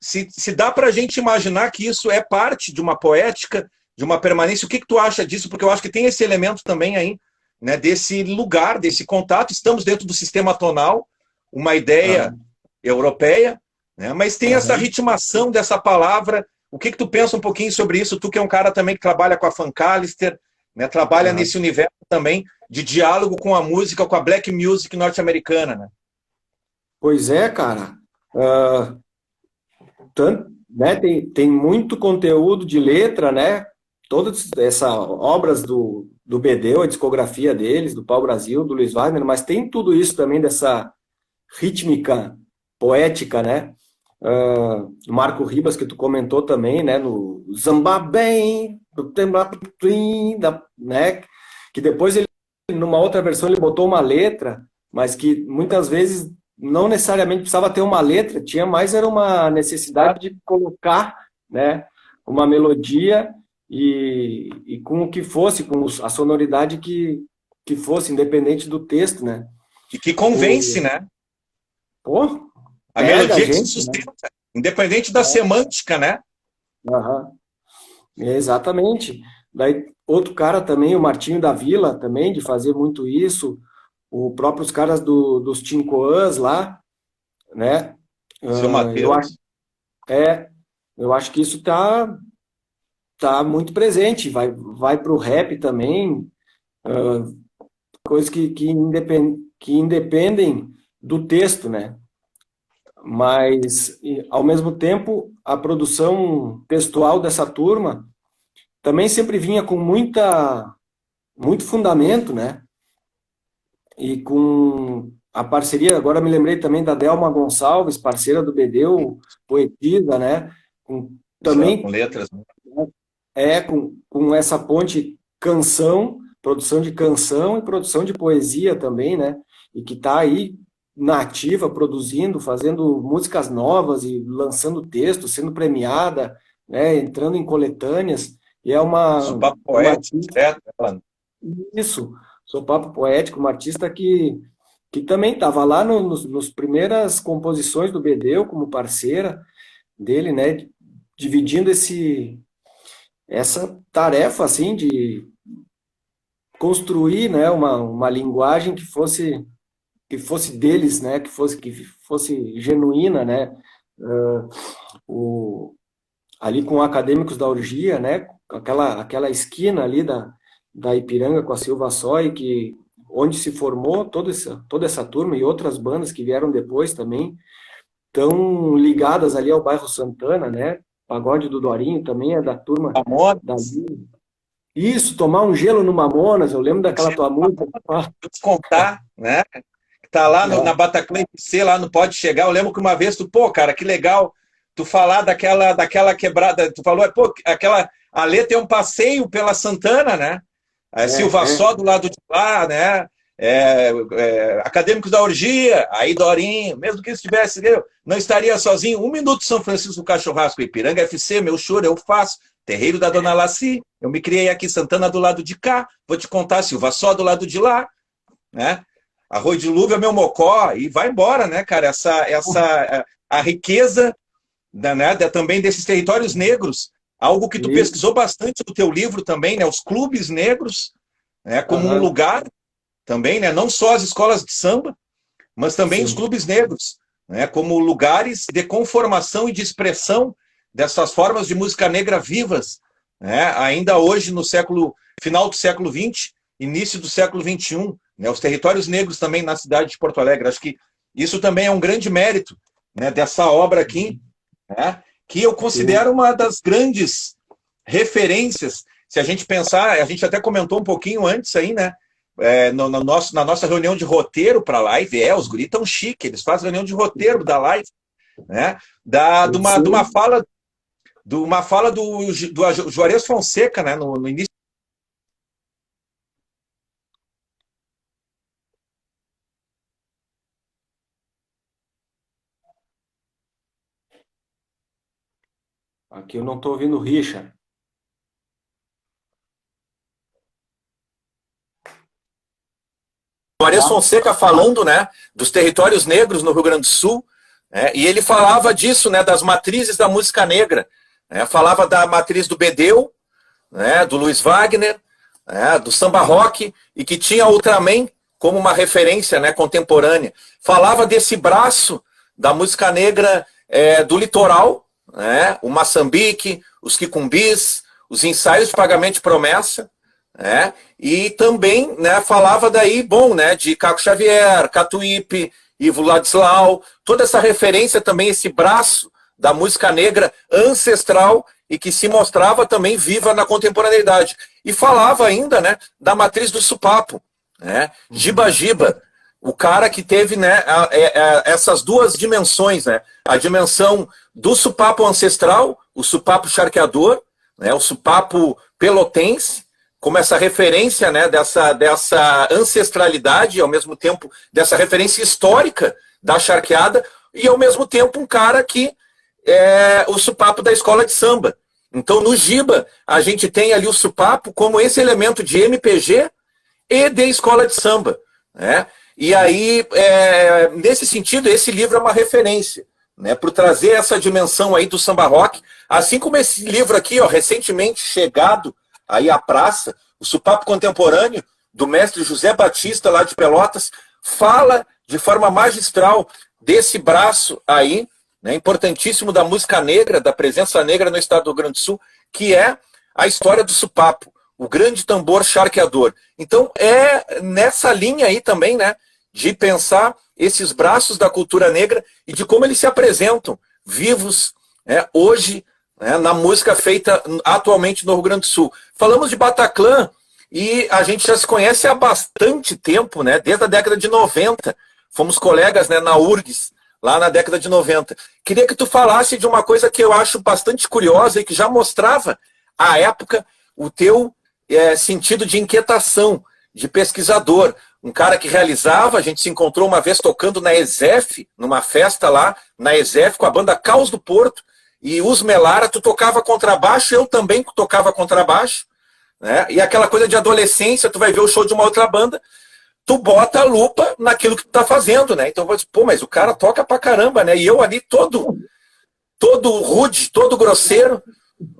se dá para a gente imaginar que isso é parte de uma poética, de uma permanência, o que tu acha disso? Porque eu acho que tem esse elemento também aí, né? Desse lugar, desse contato. Estamos dentro do sistema tonal, uma ideia europeia, né? Mas tem essa ritmação dessa palavra. O que tu pensa um pouquinho sobre isso? Tu que é um cara também que trabalha com a Funkalister, né? Trabalha nesse universo também de diálogo com a música, com a black music norte-americana, né? Pois é, cara. Tanto, né, tem muito conteúdo de letra, né? Todas essas obras do Bedeu, a discografia deles, do Pau Brasil, do Luiz Wagner, mas tem tudo isso também dessa rítmica poética, né? Marco Ribas, que tu comentou também, né? No Zamba Bem, né? Que depois ele, numa outra versão, ele botou uma letra, mas que muitas vezes não necessariamente precisava ter uma letra, tinha mais era uma necessidade de colocar, né? Uma melodia e com o que fosse, com a sonoridade que fosse, independente do texto, né? E que convence, né? Pô, a melodia que se sustenta, né? Independente da semântica, né? Exatamente. Daí, outro cara também, o Martinho da Vila, também, de fazer muito isso, os próprios caras dos Tincoãs lá, né? Seu Mateus. Eu acho que isso tá muito presente, vai para o rap também, coisas que independem do texto, né? Mas, ao mesmo tempo, a produção textual dessa turma também sempre vinha com muito fundamento, né? E com a parceria, agora me lembrei também da Delma Gonçalves, parceira do Bedeu, poetisa, né? Também com letras, né? com essa ponte canção, produção de canção e produção de poesia também, né? E que está aí na ativa, produzindo, fazendo músicas novas e lançando textos, sendo premiada, né? Entrando em coletâneas. E é Sopapo poético, isso, Sopapo poético, uma artista que também estava lá nos primeiras composições do Bedeu como parceira dele, né? Dividindo essa tarefa assim de construir, né, uma linguagem que fosse deles, né, que fosse genuína, né, ali com acadêmicos da Orgia, né, aquela esquina ali da Ipiranga com a Silva Soy, onde se formou toda essa turma e outras bandas que vieram depois também, tão ligadas ali ao bairro Santana, né, Pagode do Dorinho também é da turma dali. Isso, tomar um gelo no Mamonas, eu lembro daquela tua música. Descontar, né? Tá lá na Bataclan FC, lá no Pode Chegar. Eu lembro que uma vez cara, que legal tu falar daquela quebrada. Tu falou, a letra é um passeio pela Santana, né? A Silva Só do lado de lá, né? Acadêmicos da Orgia, aí Dorinho, mesmo que estivesse, eu não estaria sozinho. 1 minuto, São Francisco, Cachorrasco, Ipiranga FC, meu choro eu faço. Terreiro da Dona Laci, eu me criei aqui, Santana do lado de cá, vou te contar, Silva Só do lado de lá, né? Arroio de Luva é meu mocó, e vai embora, né, cara? A riqueza né, também desses territórios negros, algo que tu pesquisou bastante no teu livro também, né? Os clubes negros, né, como um lugar também, né? Não só as escolas de samba, mas também os clubes negros, né? Como lugares de conformação e de expressão dessas formas de música negra vivas, né? Ainda hoje, no final do século XX, início do século XXI, né? Os territórios negros também na cidade de Porto Alegre. Acho que isso também é um grande mérito, né, dessa obra aqui, né? Que eu considero uma das grandes referências. Se a gente pensar, a gente até comentou um pouquinho antes aí, né? Na nossa reunião de roteiro para a live, os guris tão chique, eles fazem reunião de roteiro da live, né? De uma fala do Juarez Fonseca, né? No início. Aqui eu não estou ouvindo o Richard. Juarez Fonseca falando, né, dos territórios negros no Rio Grande do Sul, né, e ele falava disso, né, das matrizes da música negra, né, falava da matriz do Bedeu, né, do Luiz Wagner, né, do samba rock, e que tinha Ultraman como uma referência, né, contemporânea. Falava desse braço da música negra do litoral, né, o Maçambique, os Quicumbis, os ensaios de pagamento de promessa, né, e também, né, falava daí, né, de Caco Xavier, Catuípe, Ivo Ladislau, toda essa referência também, esse braço da música negra ancestral e que se mostrava também viva na contemporaneidade. E falava ainda, né, da matriz do Supapo, né, Giba Giba, o cara que teve, né, essas duas dimensões, né, a dimensão do Supapo ancestral, o Supapo charqueador, né, o Supapo pelotense, como essa referência, né, dessa ancestralidade, ao mesmo tempo dessa referência histórica da charqueada, e ao mesmo tempo um cara que é o Supapo da escola de samba. Então no Giba a gente tem ali o Supapo como esse elemento de MPG e de escola de samba, né? E aí, nesse sentido, esse livro é uma referência, né, por trazer essa dimensão aí do samba rock, assim como esse livro aqui, recentemente chegado aí à praça, o Supapo Contemporâneo, do mestre José Batista, lá de Pelotas, fala de forma magistral desse braço aí, né, importantíssimo da música negra, da presença negra no estado do Rio Grande do Sul, que é a história do Supapo, o grande tambor charqueador. Então, é nessa linha aí também, né, de pensar esses braços da cultura negra e de como eles se apresentam vivos, né, hoje, né, na música feita atualmente no Rio Grande do Sul. Falamos de Bataclan e a gente já se conhece há bastante tempo, né, desde a década de 90. Fomos colegas, né, na URGS, lá na década de 90. Queria que tu falasse de uma coisa que eu acho bastante curiosa e que já mostrava, à época, o teu sentido de inquietação, de pesquisador. Um cara que realizava, a gente se encontrou uma vez tocando na ESEF, numa festa lá, na ESEF, com a banda Caos do Porto, e os Melara, tu tocava contrabaixo, eu também tocava contrabaixo, né? E aquela coisa de adolescência, tu vai ver o show de uma outra banda, tu bota a lupa naquilo que tu tá fazendo, né? Então, mas o cara toca pra caramba, né? E eu ali todo rude, todo grosseiro,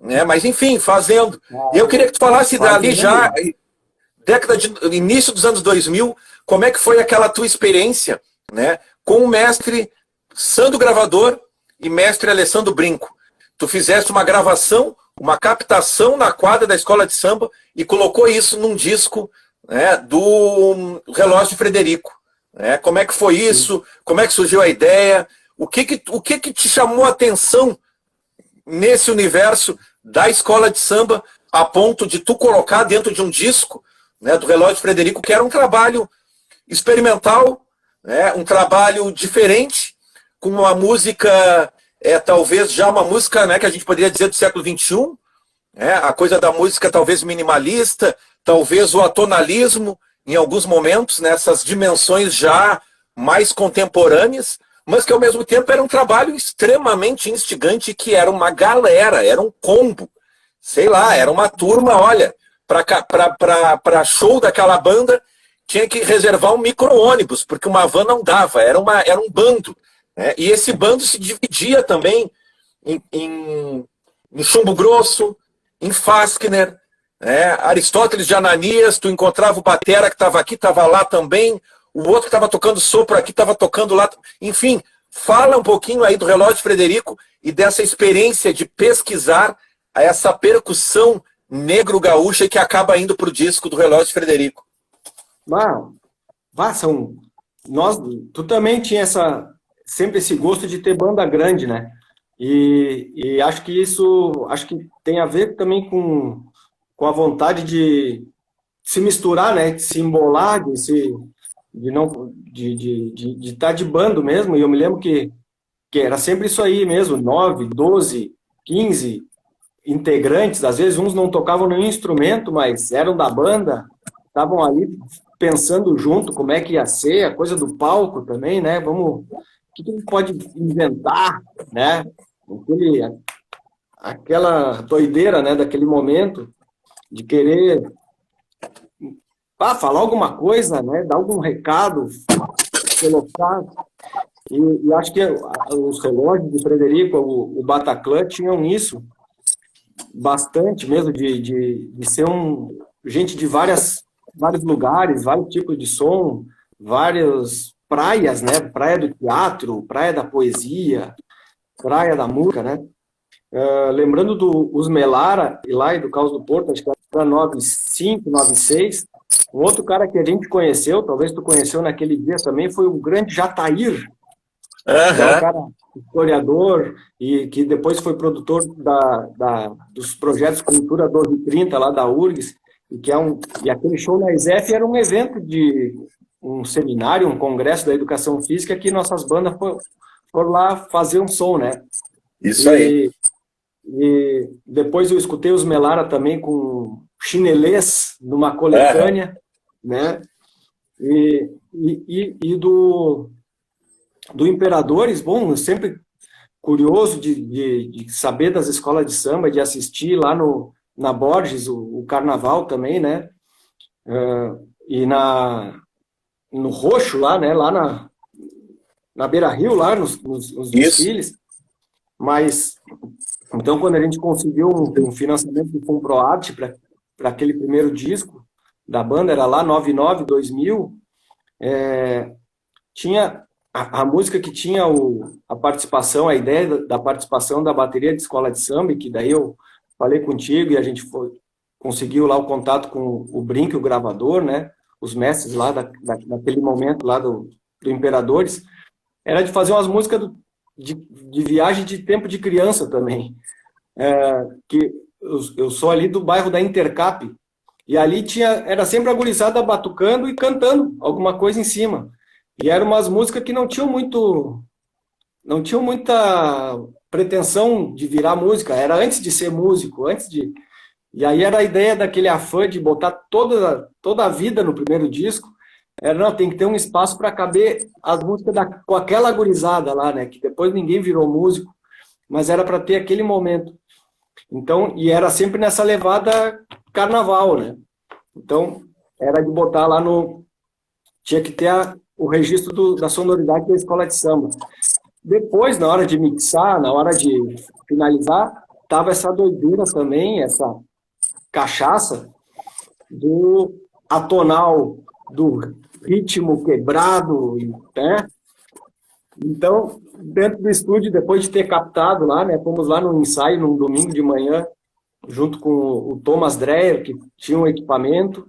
né? Mas enfim, fazendo. E eu queria que tu falasse dali já, início dos anos 2000, como é que foi aquela tua experiência, né, com o mestre Sandro Gravador e mestre Alessandro Brinco. Tu fizeste uma gravação, uma captação na quadra da escola de samba e colocou isso num disco, né, do Relógio de Frederico. Né? Como é que foi isso? Como é que surgiu a ideia? O que te chamou a atenção nesse universo da escola de samba a ponto de tu colocar dentro de um disco, né, do Relógio de Frederico, que era um trabalho experimental, né, um trabalho diferente, com uma música, talvez já uma música, né, que a gente poderia dizer do século XXI, né, a coisa da música talvez minimalista, talvez o atonalismo em alguns momentos, nessas dimensões já mais contemporâneas, mas que ao mesmo tempo era um trabalho extremamente instigante, que era uma galera, era um combo. Sei lá, era uma turma, olha, para show daquela banda, tinha que reservar um micro-ônibus, porque uma van não dava, era um bando. Né? E esse bando se dividia também em Chumbo Grosso, em Faskner, né? Aristóteles de Ananias, tu encontrava o batera que estava aqui, estava lá também, o outro que estava tocando sopro aqui, estava tocando lá. Enfim, fala um pouquinho aí do Relógio Frederico e dessa experiência de pesquisar essa percussão negro-gaúcha que acaba indo para o disco do Relógio Frederico. Tu também tinha sempre esse gosto de ter banda grande, né? E acho que tem a ver também com a vontade de se misturar, né? De se embolar, de estar de bando mesmo. E eu me lembro que era sempre isso aí mesmo, 9, 12, 15 integrantes. Às vezes uns não tocavam nenhum instrumento, mas eram da banda, estavam ali pensando junto como é que ia ser, a coisa do palco também, né? O que a gente pode inventar, né? Aquela doideira, né, daquele momento, de querer falar alguma coisa, né, dar algum recado, colocar. E acho que os relógios de Frederico, o Bataclan, tinham isso bastante mesmo, de ser gente de vários lugares, vários tipos de som, várias praias, né, praia do teatro, praia da poesia, praia da música, né. Lembrando os Melara, lá e do Caos do Porto, acho que era 95, 96, um outro cara que a gente conheceu, talvez tu conheceu naquele dia também, foi o grande Jatair, que é um cara historiador e que depois foi produtor dos projetos Cultura 1230 lá da URGS, e aquele show na ESEF era um evento de um seminário, um congresso da educação física, que nossas bandas foram lá fazer um som, né? Isso aí. E depois eu escutei os Melara também com Chinelês, numa coletânea, né? E do Imperadores, bom, eu sempre curioso de saber das escolas de samba, de assistir lá na Borges, o carnaval também, né? E no Roxo, lá, né? Lá na Beira-Rio, lá nos desfiles. Mas, então, quando a gente conseguiu um financiamento do Funproarte para aquele primeiro disco da banda, era lá 99, 2000, tinha a música que tinha a participação, a ideia da participação da bateria de escola de samba, que daí eu falei contigo e a gente conseguiu lá o contato com o Brinque, o gravador, né? Os mestres lá naquele momento lá do Imperadores, era de fazer umas músicas de viagem de tempo de criança também. Que eu sou ali do bairro da Intercap, e ali era sempre a gurizada batucando e cantando alguma coisa em cima. E eram umas músicas que não tinham muita pretensão de virar música, era antes de ser músico, e aí era a ideia daquele afã de botar toda a vida no primeiro disco. Não, tem que ter um espaço para caber as músicas com aquela gurizada lá, né? Que depois ninguém virou músico, mas era para ter aquele momento. Então, e era sempre nessa levada carnaval, né? Então, era de botar lá tinha que ter o registro da sonoridade da escola de samba. Depois, na hora de mixar, na hora de finalizar, tava essa doideira também, essa cachaça do atonal, do ritmo quebrado, né? Então, dentro do estúdio, depois de ter captado lá, né, fomos lá no ensaio, num domingo de manhã, junto com o Thomas Dreyer, que tinha um equipamento,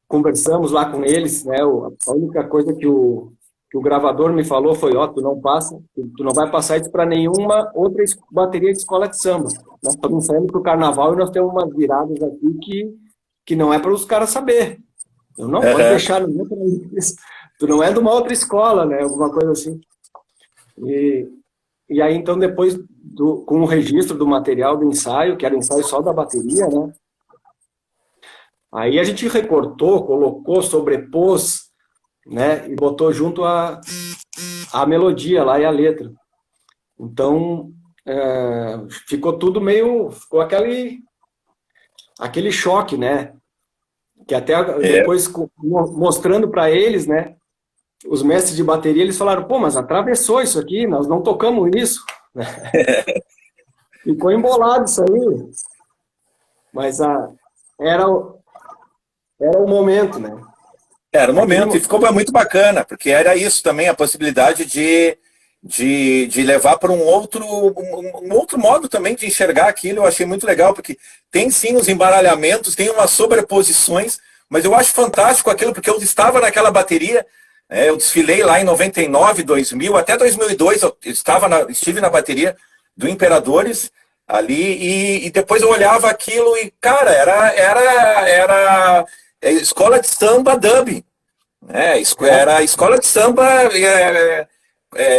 conversamos lá com eles, né, a única coisa que o gravador me falou foi, tu não vai passar isso para nenhuma outra bateria de escola de samba. Nós estamos saindo para o carnaval e nós temos umas viradas aqui que não é para os caras saber. Eu não pode deixar ninguém para isso. Tu não é de uma outra escola, né, alguma coisa assim. E aí, então, depois, com o registro do material do ensaio, que era o ensaio só da bateria, né? Aí a gente recortou, colocou, sobrepôs, né? E botou junto a melodia lá e a letra. Então, ficou tudo meio... Ficou aquele choque, né? Que até depois, mostrando para eles, né? Os mestres de bateria, eles falaram, pô, mas atravessou isso aqui, nós não tocamos isso. Ficou embolado isso aí. Mas era o momento, né? Era o momento, e ficou muito bacana, porque era isso também, a possibilidade de levar para um outro modo também de enxergar aquilo. Eu achei muito legal, porque tem sim os embaralhamentos, tem umas sobreposições, mas eu acho fantástico aquilo, porque eu estava naquela bateria, eu desfilei lá em 99, 2000, até 2002 eu estive na bateria do Imperadores ali, e depois eu olhava aquilo e, cara, era escola de samba dub, era a escola de samba,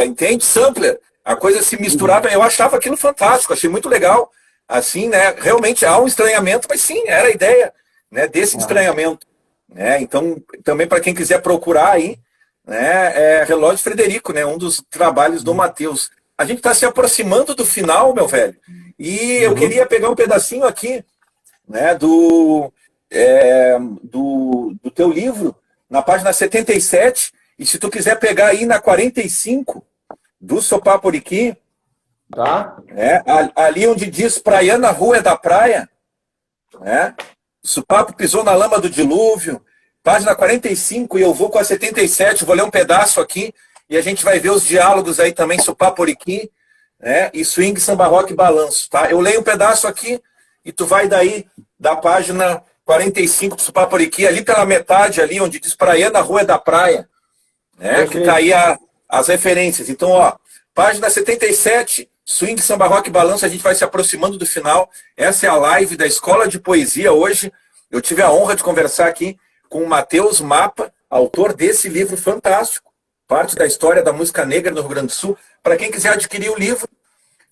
entende? Sampler, a coisa se misturava, eu achava aquilo fantástico, achei muito legal, assim, né? Realmente há um estranhamento, mas sim, era a ideia, né, desse estranhamento, né? Então, também para quem quiser procurar aí, né, Relógio Frederico, né, um dos trabalhos do Matheus. A gente está se aproximando do final, meu velho, e eu queria pegar um pedacinho aqui, né, do teu livro, na página 77, e se tu quiser pegar aí na 45 do Sopaporiqui, tá? Ali onde diz Praiana, Rua é da Praia, né? O Supapo pisou na lama do dilúvio, página 45, e eu vou com a 77, vou ler um pedaço aqui, e a gente vai ver os diálogos aí também, Sopaporiqui, né? E Swing, Samba Rock, Balanço, tá? Eu leio um pedaço aqui, e tu vai daí da página 45 do Sopaporiqui, ali pela metade, ali onde diz Praiana, Rua é da Praia, né? Que tá aí as referências. Então, ó, página 77, Swing, Samba Rock, Balanço, a gente vai se aproximando do final. Essa é a live da Escola de Poesia hoje. Eu tive a honra de conversar aqui com o Matheus Mapa, autor desse livro fantástico, parte da história da música negra no Rio Grande do Sul. Para quem quiser adquirir o livro,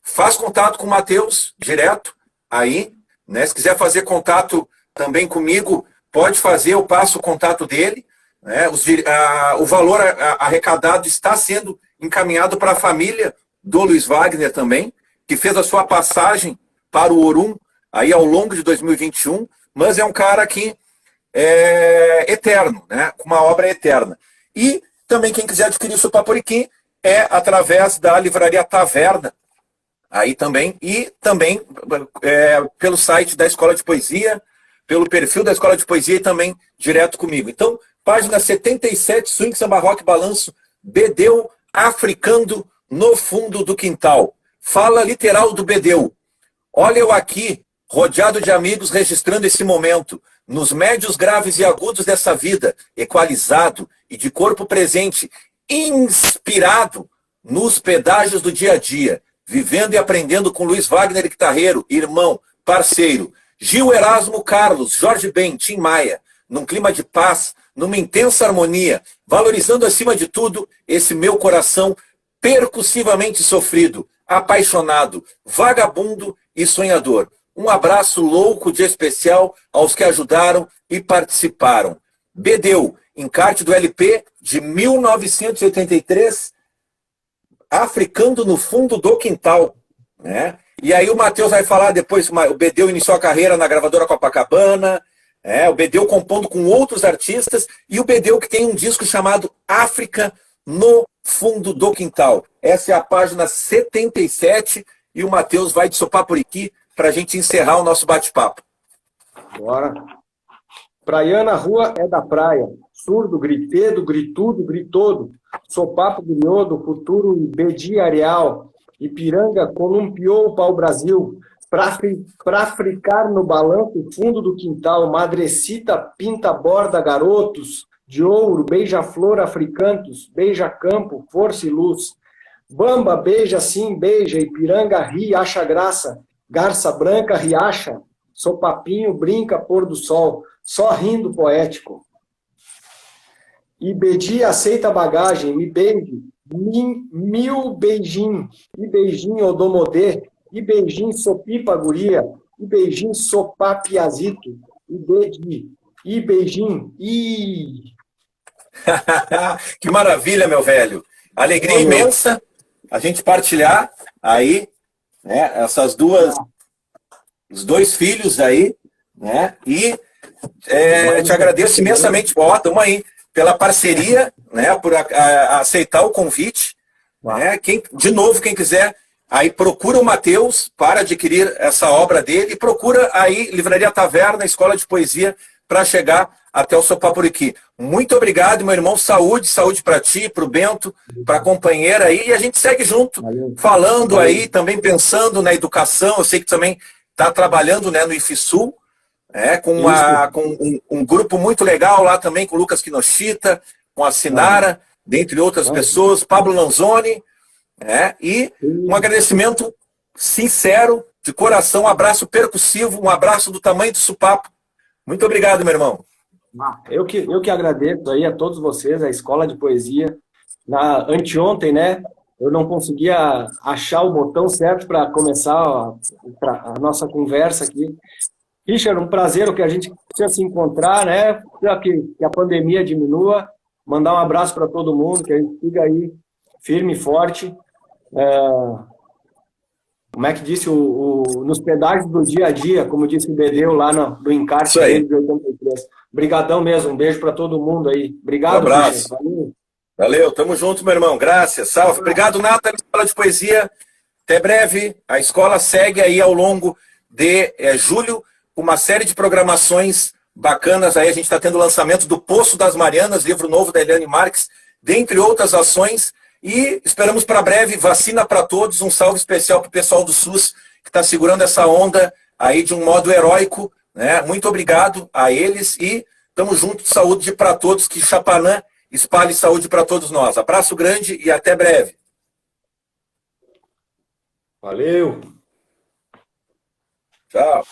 faz contato com o Matheus direto aí, né? Se quiser fazer contato também comigo, pode fazer, eu passo o contato dele, né? O valor arrecadado está sendo encaminhado para a família do Luiz Wagner também, que fez a sua passagem para o Orum aí ao longo de 2021, mas é um cara que é eterno, né? Com uma obra eterna. E também quem quiser adquirir o Sopaporiqui é através da Livraria Taverna, aí também, e também pelo site da Escola de Poesia, pelo perfil da Escola de Poesia e também direto comigo. Então, página 77, Swing, Samba Rock, Balanço, Bedeu africando no fundo do quintal. Fala literal do Bedeu. Olha eu aqui, rodeado de amigos, registrando esse momento, nos médios, graves e agudos dessa vida, equalizado e de corpo presente, inspirado nos pedágios do dia a dia, vivendo e aprendendo com Luiz Wagner, guitarreiro, irmão, parceiro, Gil Erasmo Carlos, Jorge Ben, Tim Maia, num clima de paz, numa intensa harmonia, valorizando acima de tudo esse meu coração percussivamente sofrido, apaixonado, vagabundo e sonhador. Um abraço louco de especial aos que ajudaram e participaram. Bedeu, encarte do LP de 1983, Africando no Fundo do Quintal, né? E aí o Matheus vai falar depois, o Bedeu iniciou a carreira na gravadora Copacabana, o Bedeu compondo com outros artistas, e o Bedeu que tem um disco chamado África no Fundo do Quintal. Essa é a página 77, e o Matheus vai de Sopaporiqui para a gente encerrar o nosso bate-papo. Bora. Praiana, Rua é da Praia, surdo, gritedo, gritudo, gritodo, sopapo, griodo, futuro, bedi, areal, Ipiranga columpiou o pau-brasil, para fricar no balanço fundo do quintal, madrecita pinta borda garotos, de ouro, beija-flor africantos, beija-campo, força e luz. Bamba beija sim, beija, Ipiranga ri, acha graça, garça branca riacha, sopapinho brinca pôr do sol, só rindo poético. Ibedi aceita bagagem, me beije, mil beijinho, e beijinho odomodê, e beijinho sopipa guria, e beijinho sopapiazito, e dedi, Ih, beijinho. Ih. Que maravilha, meu velho. Alegria imensa a gente partilhar aí, né, os dois filhos aí, né? E te agradeço imensamente, tamo aí, pela parceria, né? Por aceitar o convite. Né? De novo, quem quiser, aí procura o Matheus para adquirir essa obra dele e procura aí Livraria Taverna, Escola de Poesia, para chegar até o seu Papuriqui. Muito obrigado, meu irmão. Saúde, saúde para ti, para o Bento, para a companheira aí. E a gente segue junto, falando aí, também pensando na educação. Eu sei que também está trabalhando, né, no IFSU, com um grupo muito legal lá também, com o Lucas Kinoshita, com a Sinara, dentre outras pessoas, Pablo Lanzoni, e um agradecimento sincero, de coração, um abraço percussivo, um abraço do tamanho do Supapo. Muito obrigado, meu irmão. Eu que agradeço aí a todos vocês, a Escola de Poesia. Anteontem, né, eu não conseguia achar o botão certo para começar a nossa conversa aqui. Richard, um prazer, o que a gente precisa se encontrar, né, que a pandemia diminua, mandar um abraço para todo mundo, que a gente siga aí firme e forte. Como é que disse, nos pedágios do dia a dia, como disse o Dedeu lá no encarte dele de 83. Obrigadão mesmo, um beijo para todo mundo aí. Obrigado, um abraço. Valeu, tamo junto, meu irmão. Graças, salve. Obrigado, Nathan, Escola de Poesia. Até breve. A escola segue aí ao longo de julho, com uma série de programações bacanas. Aí a gente está tendo o lançamento do Poço das Marianas, livro novo da Eliane Marques, dentre outras ações. E esperamos para breve, vacina para todos, um salve especial para o pessoal do SUS, que está segurando essa onda aí de um modo heróico, né? Muito obrigado a eles e estamos juntos, saúde para todos, que Chapanã espalhe saúde para todos nós. Abraço grande e até breve. Valeu! Tchau.